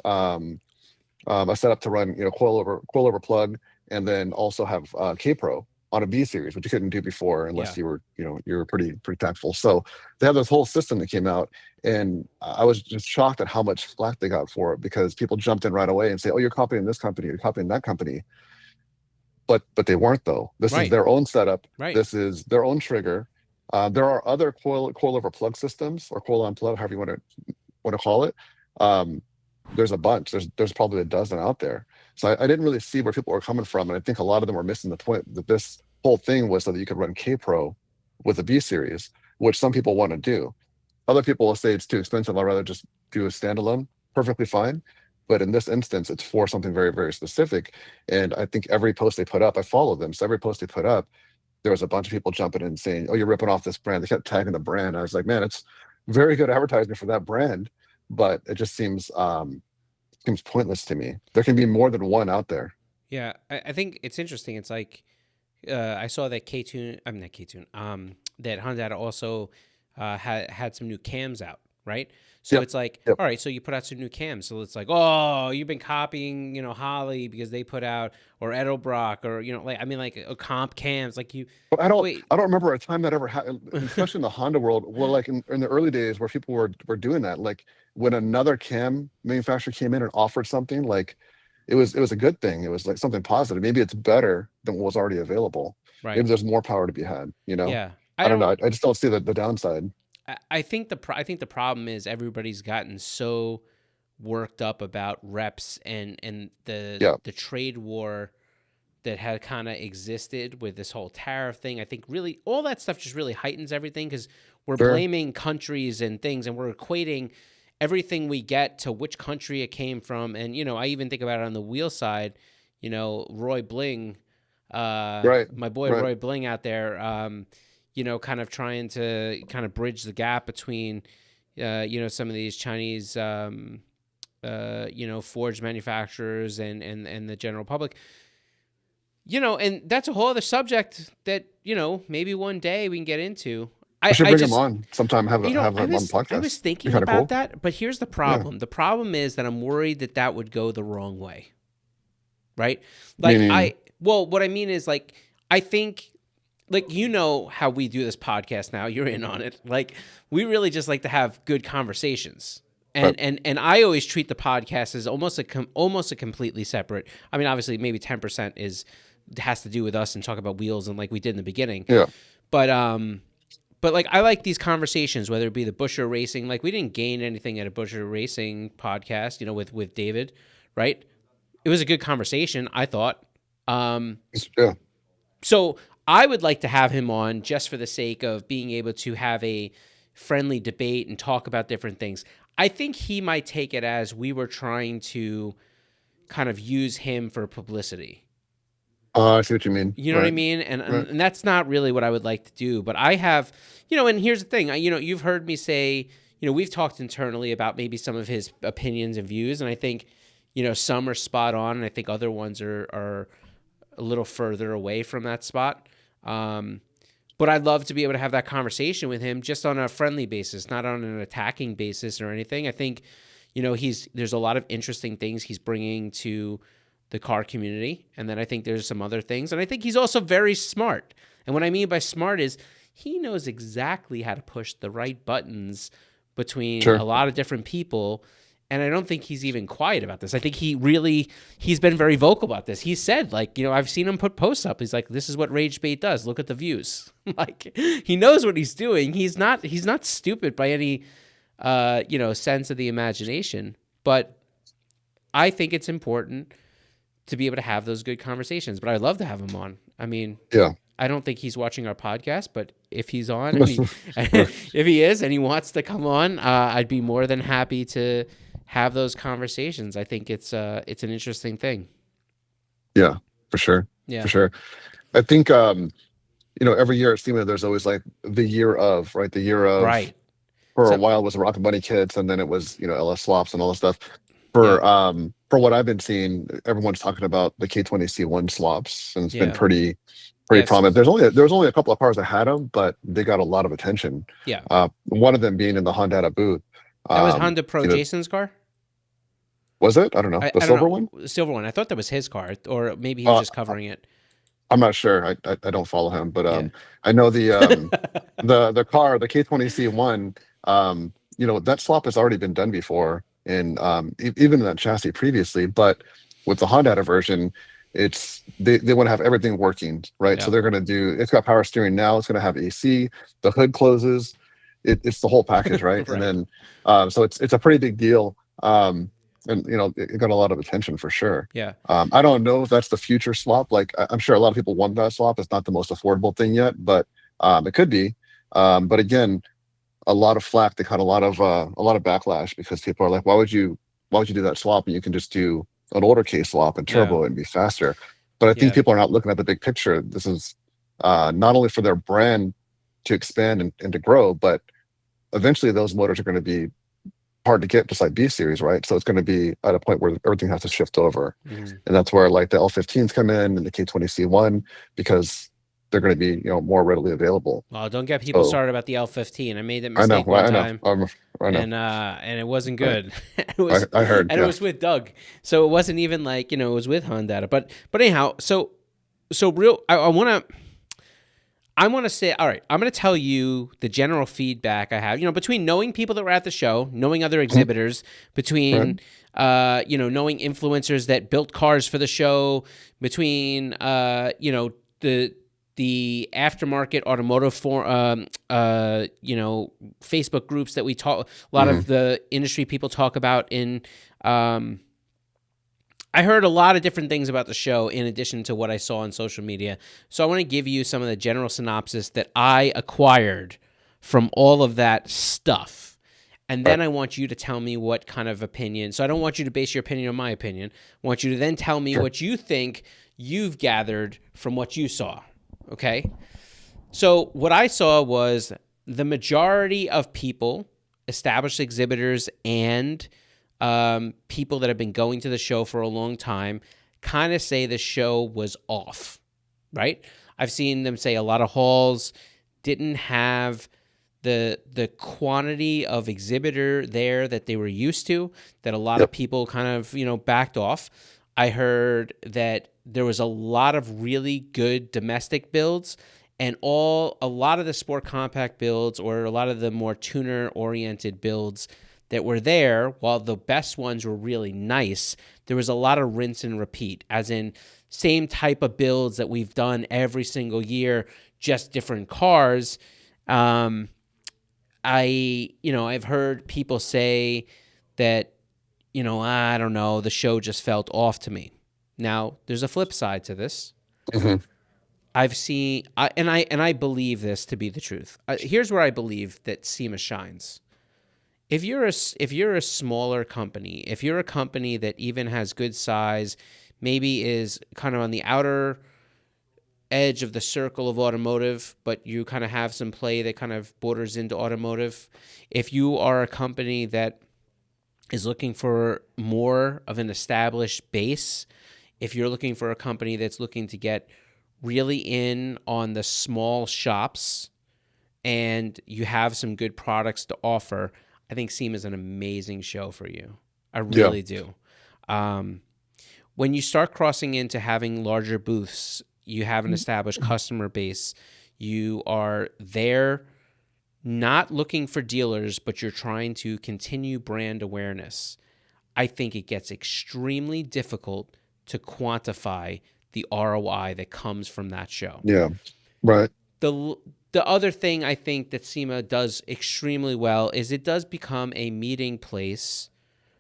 a setup to run, coilover plug, and then also have K-Pro on a B series, which you couldn't do before unless Yeah. you were pretty tactful. So they have this whole system that came out, and I was just shocked at how much flack they got for it because people jumped in right away and say, "Oh, you're copying this company, you're copying that company," but they weren't though. This is Right. their own setup. Right. This is their own trigger. There are other coilover plug systems or coil on plug, however you want to call it. Um, there's a bunch. There's probably a dozen out there. So I didn't really see where people were coming from, and I think a lot of them were missing the point that this whole thing was so that you could run K Pro with a B series, which some people want to do. Other people will say it's too expensive. I'd rather just do a standalone. Perfectly fine. But in this instance, it's for something very, very specific. And I think every post they put up, I follow them. So every post they put up, there was a bunch of people jumping in and saying, "Oh, you're ripping off this brand." They kept tagging the brand. I was like, man, it's very good advertising for that brand, but it just seems pointless to me. There can be more than one out there. Yeah. I think it's interesting. It's like, I saw that K-Tune, I'm not K-Tune, that Honda also had some new cams out, right? So Yep. it's like, Yep. all right, so you put out some new cams. So it's like, oh, you've been copying, Holly because they put out, or Edelbrock, or, like, I mean, like comp cams, like you, But I don't wait. I don't remember a time that ever happened, especially in the Honda world. Well, like in the early days where people were doing that, like when another cam manufacturer came in and offered something, like it was a good thing. It was like something positive. Maybe it's better than what was already available. Right. Maybe there's more power to be had, Yeah. I don't know. I just don't see the downside. I think I think the problem is everybody's gotten so worked up about reps and the Yeah. trade war that had kind of existed with this whole tariff thing. I think really all that stuff just really heightens everything because we're Sure. blaming countries and things, and we're equating everything we get to which country it came from. And, I even think about it on the wheel side, Roy Bling, Right. my boy Right. Roy Bling out there, kind of trying to kind of bridge the gap between, some of these Chinese, forged manufacturers and the general public. And that's a whole other subject that, maybe one day we can get into. We should bring him on sometime. Have him on the podcast. I was thinking Be about cool. that, but here's the problem. The problem is that I'm worried that would go the wrong way. Right? Like what I mean is like, I think like, how we do this podcast now, you're in on it. Like we really just like to have good conversations. And, Right. and I always treat the podcast as almost a completely separate. I mean, obviously maybe 10% has to do with us and talk about wheels and like we did in the beginning. Yeah. But like I like these conversations, whether it be the Busher Racing. Like we didn't gain anything at a Busher Racing podcast, with David, right? It was a good conversation, I thought. Yeah. So I would like to have him on just for the sake of being able to have a friendly debate and talk about different things. I think he might take it as we were trying to kind of use him for publicity. I see what you mean. You know what I mean? And that's not really what I would like to do. But I have, and here's the thing. You've heard me say, we've talked internally about maybe some of his opinions and views. And I think, some are spot on. And I think other ones are a little further away from that spot. But I'd love to be able to have that conversation with him just on a friendly basis, not on an attacking basis or anything. I think, there's a lot of interesting things he's bringing to the car community. And then I think there's some other things. And I think he's also very smart. And what I mean by smart is he knows exactly how to push the right buttons between a lot of different people. And I don't think he's even quiet about this. I think he's been very vocal about this. He said, like, I've seen him put posts up. He's like, this is what Rage Bait does. Look at the views. Like, he knows what he's doing. He's not stupid by any, sense of the imagination. But I think it's important to be able to have those good conversations. But I'd love to have him on. I mean, I don't think he's watching our podcast, but if he's on, if he is and he wants to come on, I'd be more than happy to have those conversations. I think it's an interesting thing. Yeah, for sure. Yeah, for sure. I think every year at SEMA there's always like the year of, right? The year of, right. For a while it was the Rocket Bunny kits, and then it was LS swaps and all this stuff. For what I've been seeing, everyone's talking about the K20C1 swaps, and it's been pretty prominent. There was only a couple of cars that had them, but they got a lot of attention. Yeah. One of them being in the Honda booth. That was Honda Pro Jason's car? Was it? I don't know. The silver one? The silver one. I thought that was his car, or maybe he was just covering it. I'm not sure. I don't follow him, but I know the the car, the K20C1, that swap has already been done before, and even in that chassis previously. But with the Honda version, it's they want to have everything working, right? Yeah. So they're going to it's got power steering now. It's going to have AC. The hood closes. It's the whole package, right? Right. And then so it's a pretty big deal. And it got a lot of attention for sure. Yeah. I don't know if that's the future swap. Like I'm sure a lot of people want that swap. It's not the most affordable thing yet, but it could be. But again, a lot of flack. They caught a lot of backlash because people are like, why would you do that swap? And you can just do an older case swap and turbo and be faster. But I think people are not looking at the big picture. This is not only for their brand to expand and to grow, but eventually those motors are going to be hard to get, just like B series, right? So it's going to be at a point where everything has to shift over. Mm-hmm. And that's where like the L15s come in and the K20C1, because they're going to be more readily available. Well, don't get people started about the L15. I made that mistake one time. I know. And it wasn't good. Right. I heard. And it was with Doug, so it wasn't even like it was with Honda. But anyhow, so real. I want to say, all right, I'm going to tell you the general feedback I have, between knowing people that were at the show, knowing other exhibitors, between, knowing influencers that built cars for the show, between, the aftermarket automotive Facebook groups that we talk, a lot of the industry people talk about in I heard a lot of different things about the show in addition to what I saw on social media. So I want to give you some of the general synopsis that I acquired from all of that stuff. And Right. then I want you to tell me what kind of opinion. So I don't want you to base your opinion on my opinion. I want you to then tell me Sure. what you think you've gathered from what you saw. Okay? So what I saw was the majority of people, established exhibitors and people that have been going to the show for a long time, kind of say the show was off, right? I've seen them say a lot of halls didn't have the quantity of exhibitor there that they were used to, that a lot of Yep. people kind of, backed off. I heard that there was a lot of really good domestic builds, and a lot of the sport compact builds, or a lot of the more tuner oriented builds that were there, while the best ones were really nice, there was a lot of rinse and repeat, as in same type of builds that we've done every single year, just different cars. I've heard people say that, I don't know, the show just felt off to me. Now, there's a flip side to this. Hmm. I've seen, and I believe this to be the truth. Here's where I believe that SEMA shines. If you're a smaller company, if you're a company that even has good size, maybe is kind of on the outer edge of the circle of automotive, but you kind of have some play that kind of borders into automotive. If you are a company that is looking for more of an established base, if you're looking for a company that's looking to get really in on the small shops and you have some good products to offer, I think SEMA is an amazing show for you. I Yeah. really do. When you start crossing into having larger booths, you have an established customer base. You are there not looking for dealers, but you're trying to continue brand awareness. I think it gets extremely difficult to quantify the ROI that comes from that show. Yeah. Right. The the other thing I think that SEMA does extremely well is it does become a meeting place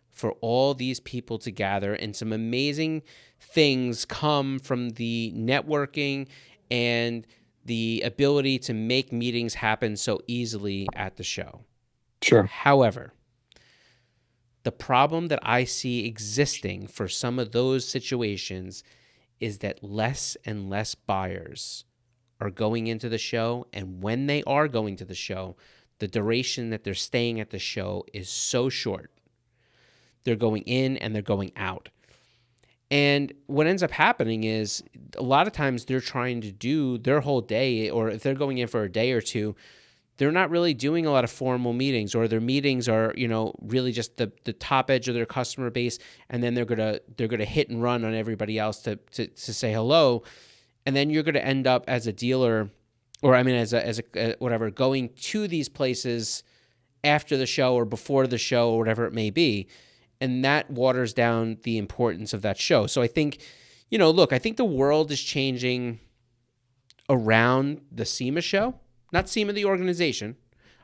for all these people to gather, and some amazing things come from the networking and the ability to make meetings happen so easily at the show. Sure. However, the problem that I see existing for some of those situations is that less and less buyers are going into the show, and when they are going to the show, the duration that they're staying at the show is so short. They're going in and they're going out. And what ends up happening is a lot of times they're trying to do their whole day, or if they're going in for a day or two, they're not really doing a lot of formal meetings, or their meetings are, really just the top edge of their customer base, and then they're gonna hit and run on everybody else to say hello. And then you're gonna end up as a dealer, or I mean as a whatever, going to these places after the show or before the show or whatever it may be. And that waters down the importance of that show. So I think, look, I think the world is changing around the SEMA show, not SEMA the organization.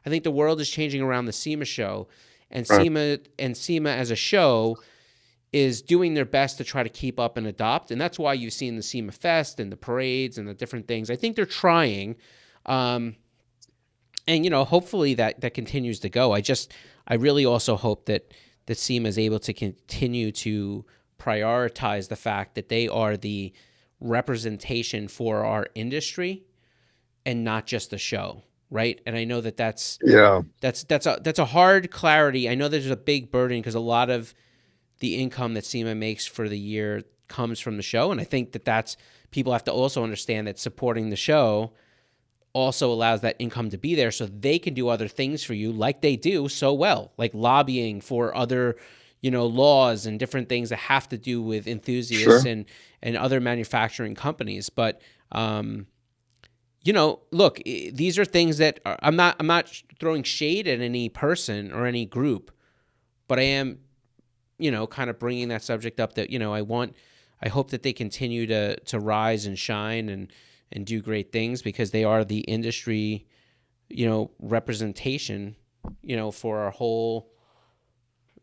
I think the world is changing around the SEMA show, and Right. SEMA as a show is doing their best to try to keep up and adopt. And that's why you've seen the SEMA Fest and the parades and the different things. I think they're trying. And, hopefully that continues to go. I really also hope that SEMA is able to continue to prioritize the fact that they are the representation for our industry and not just the show, right? And I know that's Yeah. a hard clarity. I know there's a big burden because a lot of the income that SEMA makes for the year comes from the show, and I think that's people have to also understand that supporting the show also allows that income to be there so they can do other things for you, like they do so well, like lobbying for other, laws and different things that have to do with enthusiasts Sure. and other manufacturing companies. But, look, these are things that I'm not throwing shade at any person or any group, but I am, kind of bringing that subject up that, I hope that they continue to rise and shine and do great things, because they are the industry, representation, for our whole,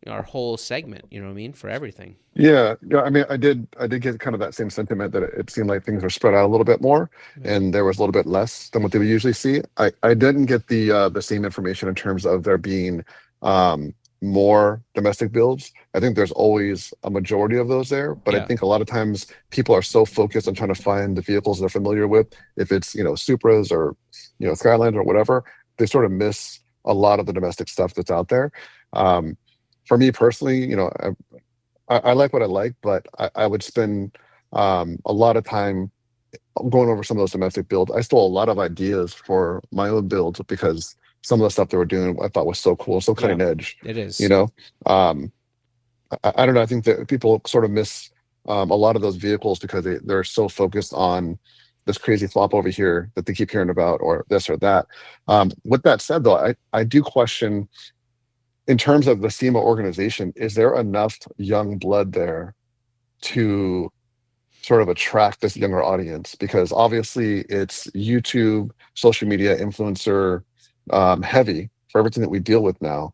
our whole segment. You know what I mean? For everything. Yeah, yeah. I mean, I did get kind of that same sentiment that it seemed like things were spread out a little bit more, Yeah. and there was a little bit less than what they would usually see. I didn't get the same information in terms of there being more domestic builds. I think there's always a majority of those there, but I Yeah. think a lot of times people are so focused on trying to find the vehicles they're familiar with, if it's Supras or Skylines or whatever, they sort of miss a lot of the domestic stuff that's out there. Um, for me personally, I like what I like, but I would spend a lot of time going over some of those domestic builds. I stole a lot of ideas for my own builds because some of the stuff they were doing I thought was so cool, so Yeah. cutting edge. It You is. know, um, I don't know. I think that people sort of miss a lot of those vehicles because they're so focused on this crazy flop over here that they keep hearing about, or this or that. With that said, though, I do question in terms of the SEMA organization, is there enough young blood there to sort of attract this younger audience? Because obviously it's YouTube, social media, influencer heavy for everything that we deal with now.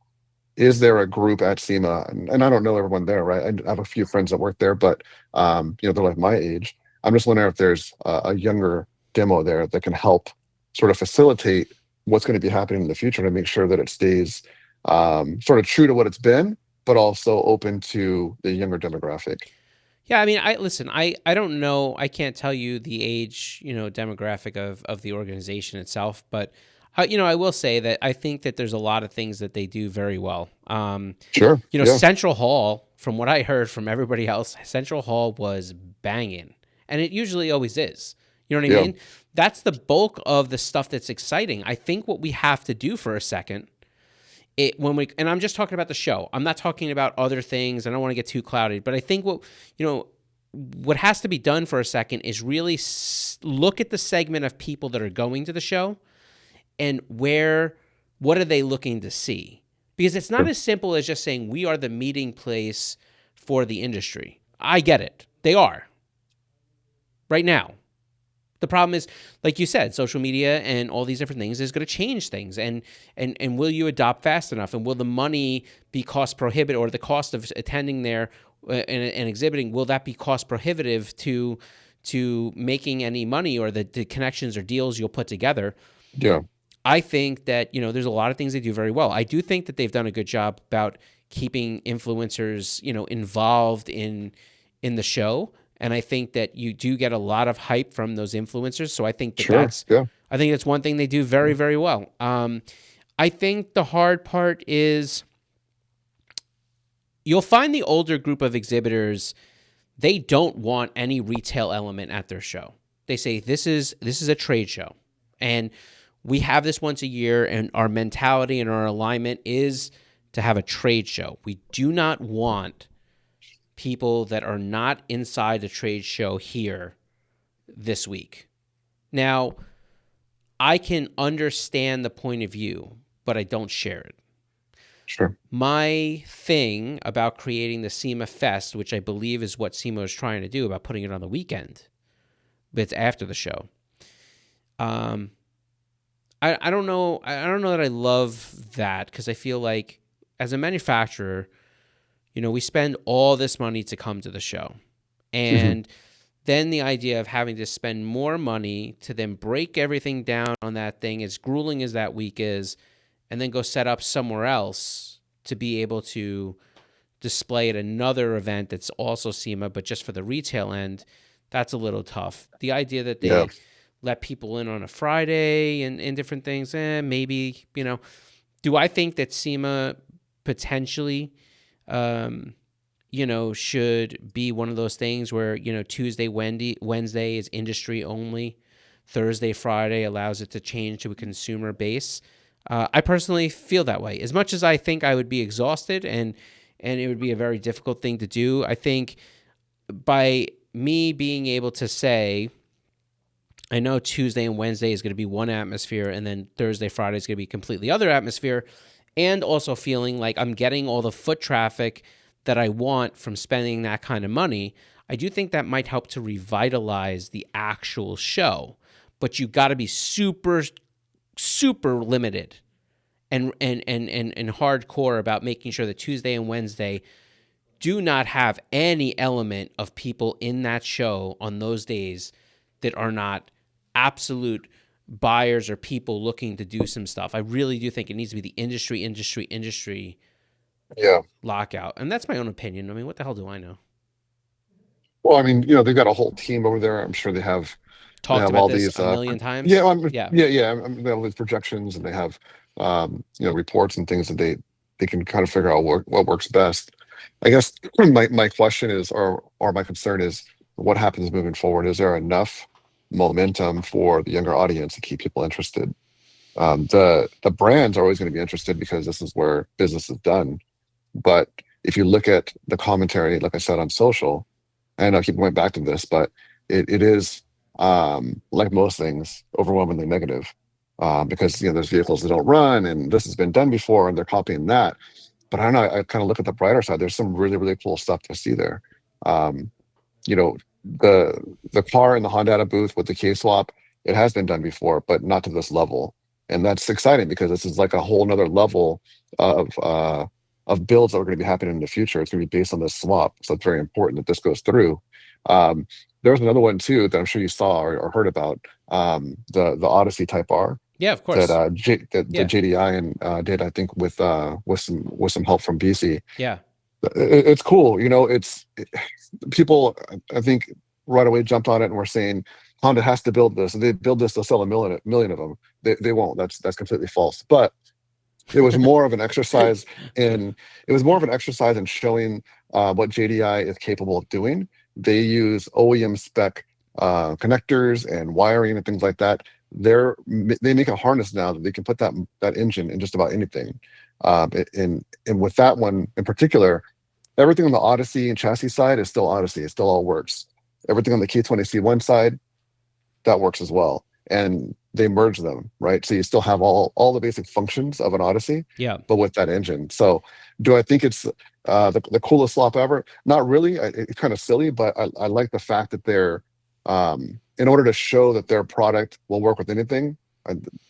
Is there a group at SEMA? And I don't know everyone there, right? I have a few friends that work there, but they're like my age. I'm just wondering if there's a younger demo there that can help sort of facilitate what's going to be happening in the future to make sure that it stays sort of true to what it's been, but also open to the younger demographic. Yeah, I mean, I don't know, I can't tell you the age, demographic of the organization itself, but I will say that I think that there's a lot of things that they do very well. Sure. Yeah. Central Hall, from what I heard from everybody else, Central Hall was banging, and it usually always is. You know what I Yeah. mean? That's the bulk of the stuff that's exciting. I think what we have to do for a second, and I'm just talking about the show. I'm not talking about other things. I don't want to get too clouded, but I think what has to be done for a second is really look at the segment of people that are going to the show and what are they looking to see? Because it's not Sure. as simple as just saying we are the meeting place for the industry. I get it. They are right now. The problem is, like you said, social media and all these different things is going to change things. And will you adopt fast enough? And will the money be cost prohibitive, or the cost of attending there and exhibiting, will that be cost prohibitive to making any money, or the connections or deals you'll put together? Yeah. I think that, there's a lot of things they do very well. I do think that they've done a good job about keeping influencers, involved in the show. And I think that you do get a lot of hype from those influencers. So I think Sure. Yeah. I think that's one thing they do very, very well. I think the hard part is you'll find the older group of exhibitors, they don't want any retail element at their show. They say this is a trade show, and we have this once a year, and our mentality and our alignment is to have a trade show. We do not want people that are not inside the trade show here this week. Now, I can understand the point of view, but I don't share it. Sure. My thing about creating the SEMA Fest, which I believe is what SEMA is trying to do, about putting it on the weekend, but it's after the show. I don't know. I don't know that I love that, because I feel like as a manufacturer, we spend all this money to come to the show. And then the idea of having to spend more money to then break everything down on that thing, as grueling as that week is, and then go set up somewhere else to be able to display at another event that's also SEMA, but just for the retail end, that's a little tough. The idea that they let people in on a Friday and different things, maybe, do I think that SEMA potentially should be one of those things where, Tuesday, Wednesday is industry only. Thursday, Friday allows it to change to a consumer base. I personally feel that way. As much as I think I would be exhausted and it would be a very difficult thing to do, I think by me being able to say, I know Tuesday and Wednesday is going to be one atmosphere, and then Thursday, Friday is going to be completely other atmosphere, and also feeling like I'm getting all the foot traffic that I want from spending that kind of money, I do think that might help to revitalize the actual show. But you got to be super, super limited and hardcore about making sure that Tuesday and Wednesday do not have any element of people in that show on those days that are not absolute buyers or people looking to do some stuff. I really do think it needs to be the industry Yeah. lockout. And that's my own opinion. I mean, what the hell do I know? Well, I mean, they've got a whole team over there. I'm sure they Talked have about all this these a million yeah, times. Yeah. yeah. They have all these projections, and they have reports and things that they can kind of figure out what works best. I guess my question is, or my concern is, what happens moving forward? Is there enough momentum for the younger audience to keep people interested? The brands are always going to be interested because this is where business is done. But if you look at the commentary, like I said, on social, and I keep going back to this, but it is like most things, overwhelmingly negative. Because there's vehicles that don't run, and this has been done before, and they're copying that. But I don't know. I kind of look at the brighter side. There's some really, really cool stuff to see there. Um, you know, the car in the Honda booth with the K swap, it has been done before, but not to this level. And that's exciting because this is like a whole nother level of builds that are going to be happening in the future. It's going to be based on this swap. So it's very important that this goes through. Um, there's another one too that I'm sure you saw or heard about, the Odyssey Type R Yeah, of that course. the Yeah. JDI and did, I think, with some help from BC. Yeah. It's cool. People, I think, right away jumped on it and were saying Honda has to build this. If they build this, they'll sell a million of them. They won't. That's completely false. But it was more of an exercise in showing what JDI is capable of doing. They use OEM spec connectors and wiring and things like that. They make a harness now that they can put that engine in just about anything. And with that one in particular, everything on the Odyssey and chassis side is still Odyssey. It still all works. Everything on the K20C1 side, that works as well. And they merge them, right? So you still have all the basic functions of an Odyssey, Yeah. but with that engine. So do I think it's the coolest swap ever? Not really. It's kind of silly, but I like the fact that they're in order to show that their product will work with anything.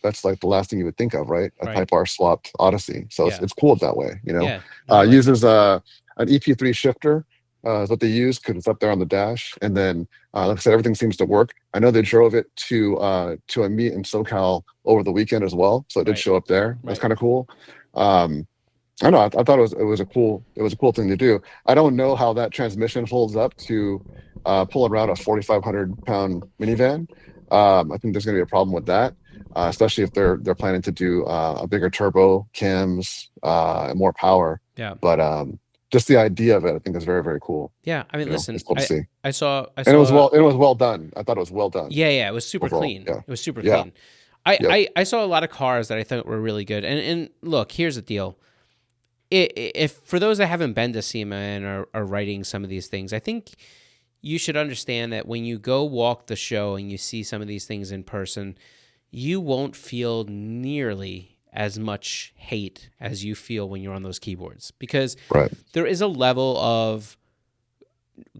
That's like the last thing you would think of, right? A Right. Type R swapped Odyssey. So Yeah. it's cool that way, Yeah. No, I like it. Uses an EP3 shifter is what they use because it's up there on the dash. And then, like I said, everything seems to work. I know they drove it to a meet in SoCal over the weekend as well, so it did Right. show up there. That's Right. kind of cool. I don't know. I thought it was a cool thing to do. I don't know how that transmission holds up to pull around a 4,500-pound minivan. I think there's going to be a problem with that, especially if they're planning to do a bigger turbo, cams, and more power. Yeah. But just the idea of it, I think, is very, very cool. Yeah. I mean, listen, It's cool to see. I saw, And it was well done. I thought it was well done yeah, it was super overall. clean. Yeah. It was super Yeah. clean. Yep. I saw a lot of cars that I thought were really good. And look, here's the deal. If for those that haven't been to SEMA and are writing some of these things, I think you should understand that when you go walk the show and you see some of these things in person, you won't feel nearly as much hate as you feel when you're on those keyboards, because Right. there is a level of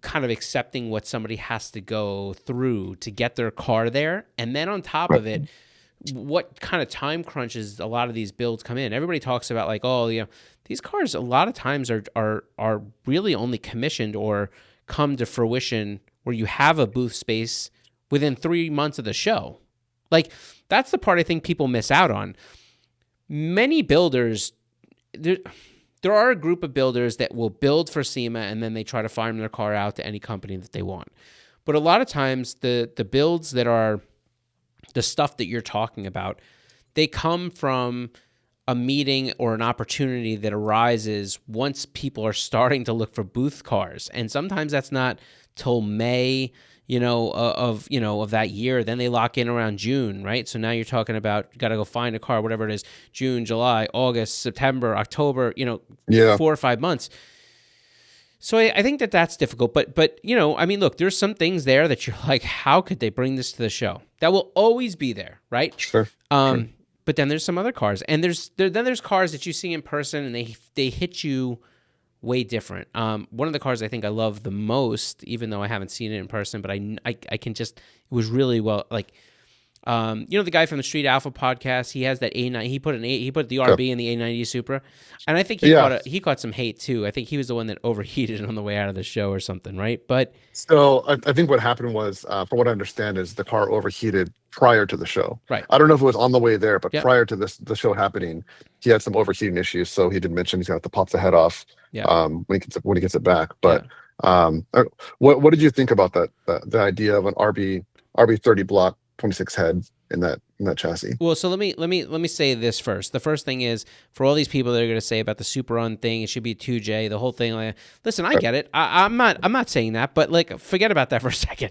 kind of accepting what somebody has to go through to get their car there. And then on top of it, what kind of time crunches a lot of these builds come in. Everybody talks about like, oh, these cars a lot of times are really only commissioned or come to fruition where you have a booth space within 3 months of the show. Like, that's the part I think people miss out on. Many builders, there are a group of builders that will build for SEMA and then they try to farm their car out to any company that they want. But a lot of times the builds that are the stuff that you're talking about, they come from a meeting or an opportunity that arises once people are starting to look for booth cars. And sometimes that's not till May, of that year. Then they lock in around June, right? So now you're talking about, you got to go find a car, whatever it is, June, July, August, September, October, 4 or 5 months. So I think that's difficult, but I mean, look, there's some things there that you're like, how could they bring this to the show? That will always be there, right? Sure. But then there's some other cars, and there's cars that you see in person, and they hit you way different. One of the cars I think I love the most, even though I haven't seen it in person, but I can just, it was really well, like, The guy from the Street Alpha podcast, he has that A9. He put the Okay. RB in the A90 Supra, and I think Yeah. he caught some hate too. I think he was the one that overheated on the way out of the show or something, right? But So I think what happened was, from what I understand, is the car overheated prior to the show. right, I don't know if it was on the way there, but yeah, prior to the show happening, he had some overheating issues. So he did mention he's gonna have to pop the head off yeah, when he gets it back. yeah. But what did you think about the idea of an RB 30 block 26 head in that chassis? Well, so let me say this first. The first thing is, for all these people that are going to say about the Super Run thing, it should be 2J, the whole thing. Like, listen, I get it. I'm not saying that, but like, forget about that for a second.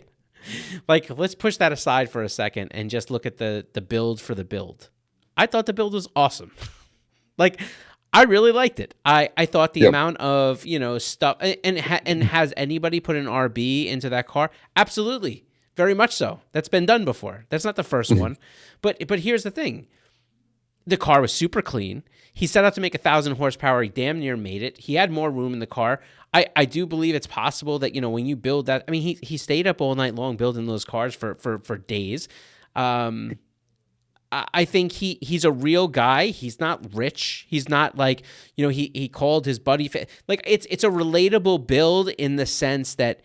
Like, let's push that aside for a second and just look at the build for the build. I thought the build was awesome. Like, I really liked it. I thought the Yep. amount of stuff and has anybody put an RB into that car? Absolutely. Very much so. That's been done before. That's not the first one. But here's the thing. The car was super clean. He set out to make 1,000 horsepower. He damn near made it. He had more room in the car. I do believe it's possible that, when you build that, I mean, he stayed up all night long building those cars for days. I think he's a real guy. He's not rich. He's not like, he called his buddy. Like, it's a relatable build in the sense that,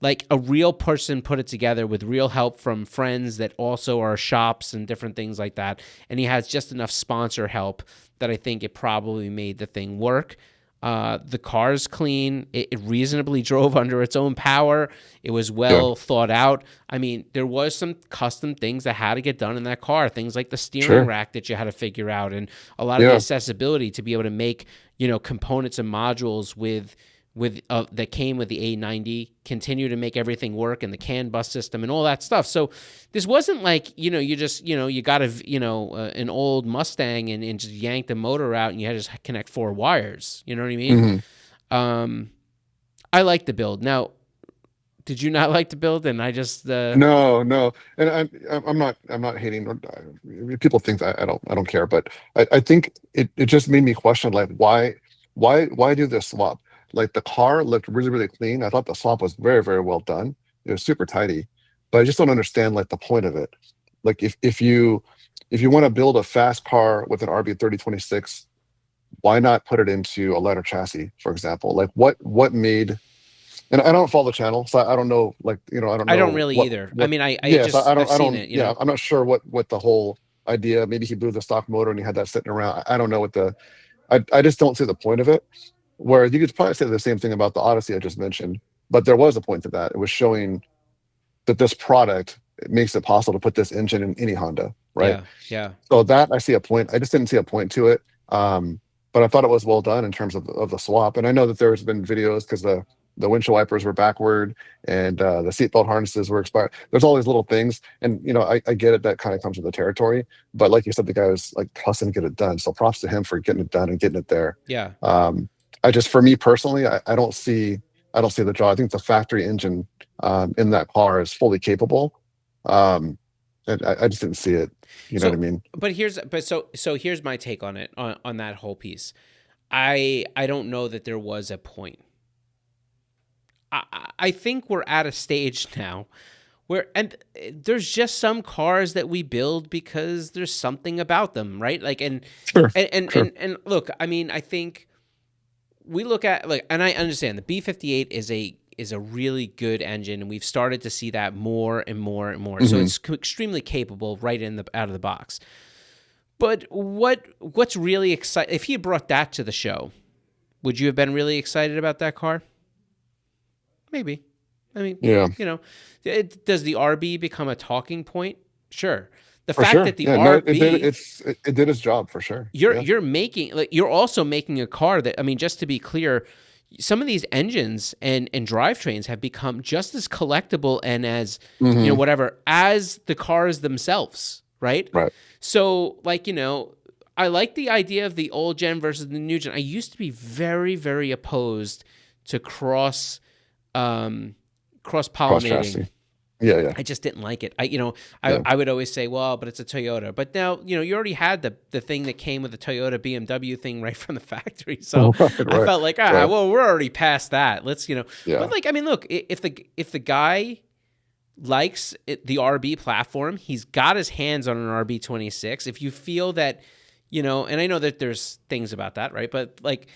like, a real person put it together with real help from friends that also are shops and different things like that. And he has just enough sponsor help that I think it probably made the thing work. The car's clean. It reasonably drove under its own power. It was well thought out. I mean, there was some custom things that had to get done in that car. Things like the steering rack that you had to figure out, and a lot of the accessibility to be able to make, components and modules with that came with the A90, continue to make everything work, and the CAN bus system and all that stuff. So this wasn't like, you just, you got an old Mustang and just yanked the motor out and you had to just connect 4 wires. You know what I mean? I like the build. Now, did you not like the build? And I just No, and I'm not hating. People think that I don't care, but I think it just made me question, like, why do this swap? Like, the car looked really, really clean. I thought the swap was very, very well done. It was super tidy, but I just don't understand, like, the point of it. Like, if you want to build a fast car with an RB 3026, why not put it into a lighter chassis, for example? Like, what made? And I don't follow the channel, so I don't know. Like, I don't I know don't really either. I mean, I yes, just I've I seen don't. it. Yeah, I'm not sure what the whole idea. Maybe he blew the stock motor and he had that sitting around. I don't know what the. I just don't see the point of it. Whereas you could probably say the same thing about the Odyssey I just mentioned, but there was a point to that. It was showing that this product, it makes it possible to put this engine in any Honda, right? Yeah. So that I see a point. I just didn't see a point to it. But I thought it was well done in terms of the swap. And I know that there's been videos because the windshield wipers were backward and the seatbelt harnesses were expired. There's all these little things, and I get it. That kind of comes with the territory. But like you said, the guy was like cussing to get it done. So props to him for getting it done and getting it there. Yeah. For me personally, I don't see the draw. I think the factory engine in that car is fully capable. And I just didn't see it. You know what I mean? But so here's my take on it, on that whole piece. I don't know that there was a point. I think we're at a stage now where, and there's just some cars that we build because there's something about them, right? Like, and look, I mean, I think we look at, like, and I understand the B58 is a really good engine, and we've started to see that more and more and more. So it's extremely capable right out of the box. But what's really exciting? If he had brought that to the show, would you have been really excited about that car? Maybe. I mean, Yeah. Does the RB become a talking point? Sure. The For fact sure. that the Yeah, no, RB, it did its job for sure. you're also making a car that, I mean, just to be clear, some of these engines and drivetrains have become just as collectible and as whatever as the cars themselves, right? Right. So, like, I like the idea of the old gen versus the new gen. I used to be very, very opposed to cross pollinating. Yeah. I just didn't like it. I would always say, well, but it's a Toyota. But now, you already had the thing that came with the Toyota BMW thing right from the factory. So I felt like, well, we're already past that. Let's, Yeah. But, like, I mean, look, if the guy likes the RB platform. He's got his hands on an RB26. If you feel that, and I know that there's things about that, right? But like,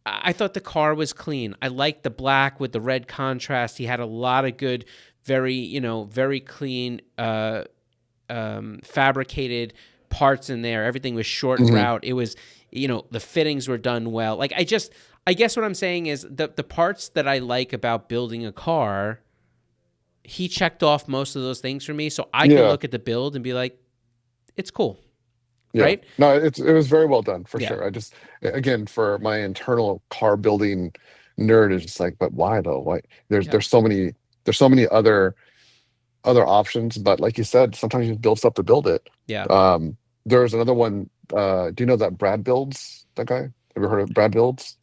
I thought the car was clean. I liked the black with the red contrast. He had a lot of good, very clean, fabricated parts in there. Everything was short route. It was, the fittings were done well. Like, I guess what I'm saying is the parts that I like about building a car, he checked off most of those things for me. So I can look at the build and be like, it's cool. Yeah. Right? No, it was very well done for Yeah. sure. I just, again, for my internal car building nerd, is just like, but why though? Why? There's so many other options, but like you said, sometimes you build stuff to build it. Yeah. There's another one. Do you know that Brad Builds, that guy? Have you heard of Brad Builds?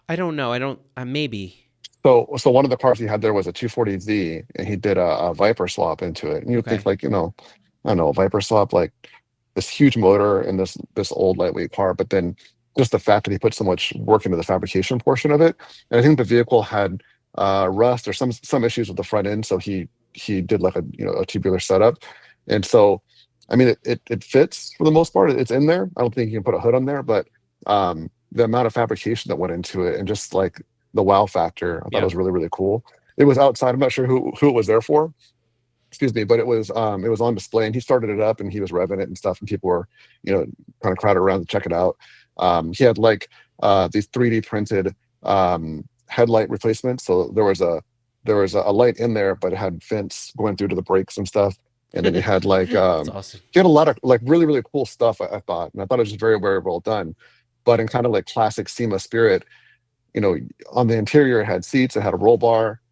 I don't know. I don't. Maybe. So one of the cars he had there was a 240Z, and he did a Viper swap into it. And you'd think like, I don't know, a Viper swap, like this huge motor in this old lightweight car, but then just the fact that he put so much work into the fabrication portion of it. And I think the vehicle had rust or some issues with the front end, so he did like a tubular setup. And so I mean it fits for the most part. It's in there. I don't think you can put a hood on there, but the amount of fabrication that went into it and just like the wow factor, I thought it was really, really cool. It was outside. I'm not sure who it was there for. Excuse me, but it was on display, and he started it up and he was revving it and stuff, and people were, kind of crowded around to check it out. He had like these 3D printed headlight replacements. So there was a light in there, but it had vents going through to the brakes and stuff. And then he had like That's awesome. he had a lot of like really, really cool stuff, I thought. And I thought it was just very, very well done. But in kind of like classic SEMA spirit, on the interior it had seats, it had a roll bar.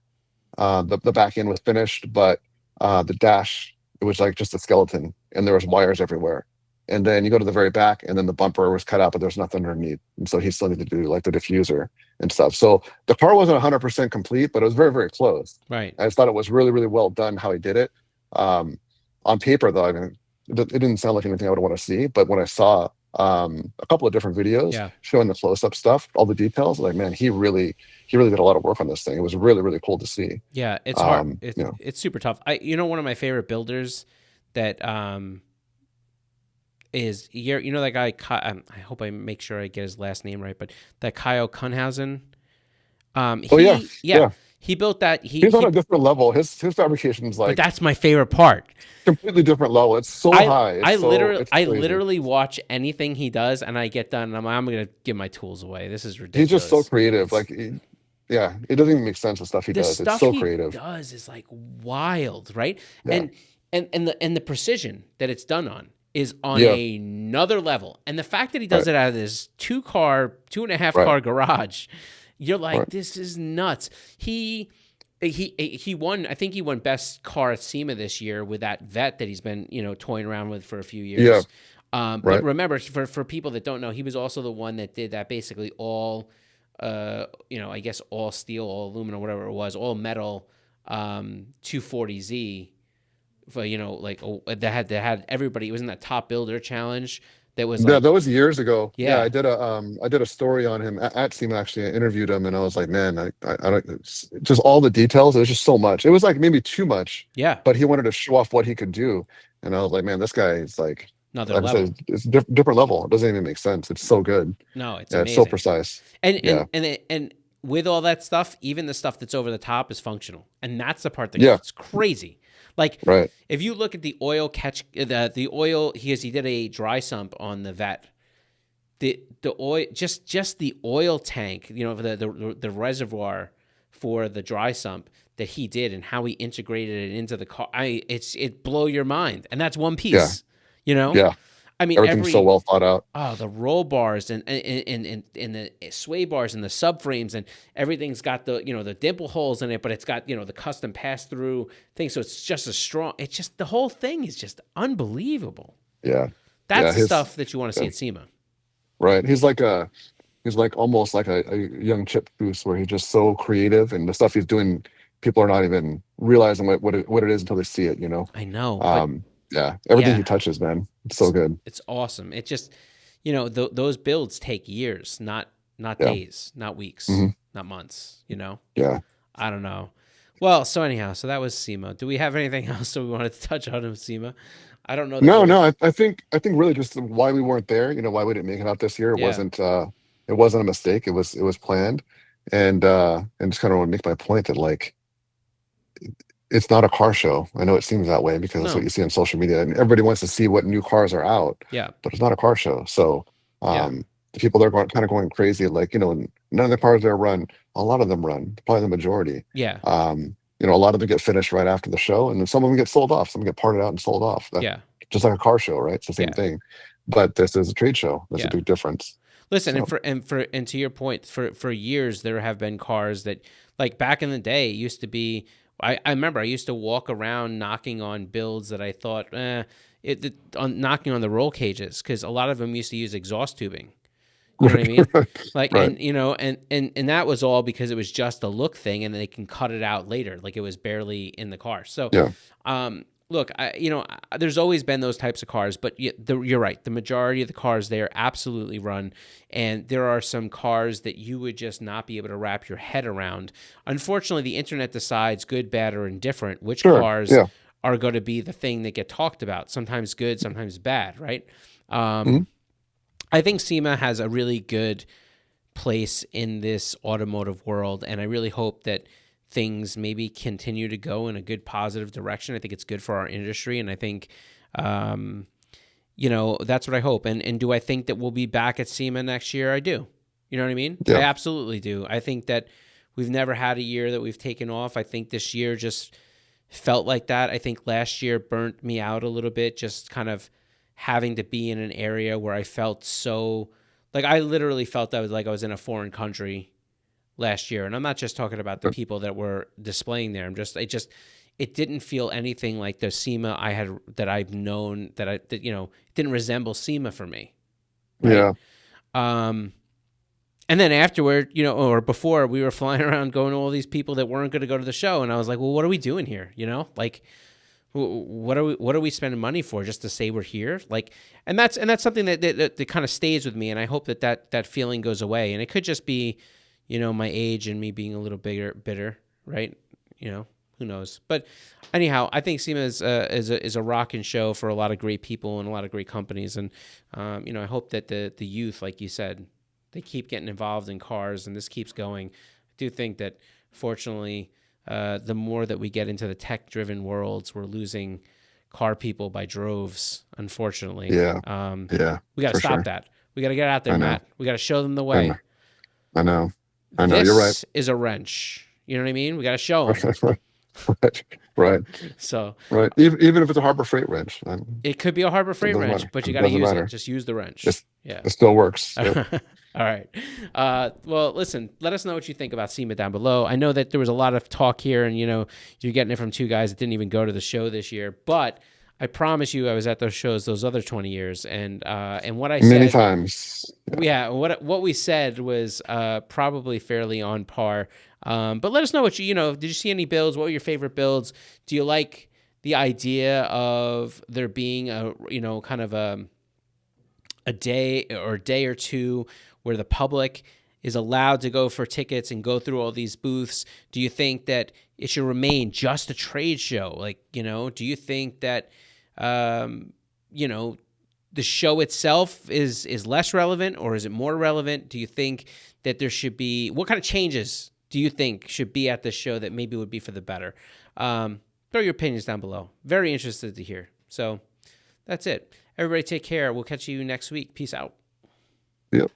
The back end was finished, but the dash, it was like just a skeleton, and there was wires everywhere. And then you go to the very back, and then the bumper was cut out, but there's nothing underneath. And so he still needed to do like the diffuser and stuff. So the car wasn't 100% complete, but it was very, very close. Right. I just thought it was really, really well done how he did it. On paper, though, I mean, it didn't sound like anything I would want to see. But when I saw a couple of different videos showing the close-up stuff, all the details, like, man, he really did a lot of work on this thing. It was really, really cool to see. Yeah, it's hard. It's super tough. One of my favorite builders that is that guy. I hope I make sure I get his last name right, but that Kyle Kuhnhausen. He built that. He's on a different level. His fabrication is like. But that's my favorite part. Completely different level. It's so high. I literally watch anything he does, and I get done, and I'm gonna give my tools away. This is ridiculous. He's just so creative. Like, it doesn't even make sense the stuff he does. It's so creative. The stuff he does is like wild, right? Yeah. And the precision that it's done on is on another level. And the fact that he does it out of this 2.5 car garage, you're like, this is nuts. He won. I think he won best car at SEMA this year with that Vet that he's been toying around with for a few years. Yeah. But remember, for people that don't know, he was also the one that did that basically all, I guess all steel, all aluminum, whatever it was, all metal, 240Z. For that had everybody. It was in that top builder challenge. That was that was years ago. Yeah, I did a story on him at SEMA. Actually, I interviewed him, and I was like, man, I don't, just all the details. It was just so much. It was like maybe too much. Yeah. But he wanted to show off what he could do, and I was like, man, this guy is like another level. It's a different level. It doesn't even make sense. It's so good. No, it's amazing. It's so precise. And with all that stuff, even the stuff that's over the top is functional, and that's the part that's crazy. Like, if you look at the oil the oil, he did a dry sump on the Vet. The oil, just the oil tank, the reservoir for the dry sump that he did and how he integrated it into the car. It blow your mind, and that's one piece. Yeah. I mean, everything's so well thought out. Oh, the roll bars and the sway bars and the subframes and everything's got the the dimple holes in it, but it's got the custom pass through thing, so it's just as strong. It's just the whole thing is just unbelievable. Yeah, that's the stuff that you want to see at SEMA. Right, he's like almost like a young Chip Foose, where he's just so creative, and the stuff he's doing, people are not even realizing what it is until they see it. I know. Yeah, everything he touches, man, it's so good. It's awesome. It just, those builds take years, not days, not weeks, not months. Yeah. I don't know. Well, so anyhow, so that was SEMA. Do we have anything else that we wanted to touch on in SEMA? I don't know that No, we're. no, I think really just why we weren't there, why we didn't make it out this year. Yeah. It wasn't a mistake. It was planned. And just kind of want to make my point that like it's not a car show. I know it seems that way because that's what No. you see on social media, and everybody wants to see what new cars are out, Yeah. but it's not a car show. So Yeah. the people that are going kind of going crazy, like, none of the cars there run, a lot of them run, probably the majority. Yeah. A lot of them get finished right after the show, and then some of them get sold off, some get parted out and sold off. That Yeah. just like a car show, right? It's the same Yeah. thing. But this is a trade show. There's a Yeah. big difference. Listen, So and to your point, for years there have been cars that, like back in the day, it used to be. I remember I used to walk around knocking on builds that I thought, knocking on the roll cages, because a lot of them used to use exhaust tubing. You know what I mean? Like, right. and that was all because it was just a look thing, and they can cut it out later, like it was barely in the car. So, Yeah. look, there's always been those types of cars, but you're right. The majority of the cars there absolutely run, and there are some cars that you would just not be able to wrap your head around. Unfortunately, the internet decides good, bad, or indifferent which Sure. cars Yeah. are going to be the thing that get talked about. Sometimes good, sometimes bad, right? Mhm. I think SEMA has a really good place in this automotive world, and I really hope that things maybe continue to go in a good positive direction. I think it's good for our industry, and I think that's what I hope. And do I think that we'll be back at SEMA next year? I do. You know what I mean? I Yeah. absolutely do. I think that we've never had a year that we've taken off. I think this year just felt like that. I think last year burnt me out a little bit, just kind of having to be in an area where I felt so, like, I literally felt I was in a foreign country last year. And I'm not just talking about the people that were displaying there. It didn't feel anything like the SEMA I've known, that didn't resemble SEMA for me. Right. Yeah. And then afterward, or before, we were flying around going to all these people that weren't going to go to the show. And I was like, well, what are we doing here? Like, what are we spending money for, just to say we're here? Like, and that's something that kind of stays with me. And I hope that feeling goes away. And it could just be, my age and me being a little bitter, right? Who knows? But anyhow, I think SEMA is a rocking show for a lot of great people and a lot of great companies. And, I hope that the youth, like you said, they keep getting involved in cars and this keeps going. I do think that, fortunately, the more that we get into the tech-driven worlds, we're losing car people by droves, unfortunately. Yeah. Yeah. We got to stop that. We got to get out there, Matt. We got to show them the way. I know. This you're right. is a wrench. You know what I mean? We got to show them. Right. So, right. Even if it's a Harbor Freight wrench, it could be a Harbor Freight wrench, matter. but you got to use matter. it. Just use the wrench. It still works. Yep. All right. Well, listen, let us know what you think about SEMA down below. I know that there was a lot of talk here, and you're getting it from two guys that didn't even go to the show this year, but I promise you I was at those shows those other 20 years. And what I said many times. Yeah. What we said was probably fairly on par. But let us know what did you see any builds? What were your favorite builds? Do you like the idea of there being a kind of a day or two where the public is allowed to go for tickets and go through all these booths? Do you think that it should remain just a trade show? Like, do you think that, the show itself is less relevant, or is it more relevant? Do you think that there should be, what kind of changes do you think should be at the show that maybe would be for the better? Throw your opinions down below. Very interested to hear. So that's it. Everybody take care. We'll catch you next week. Peace out. Yep.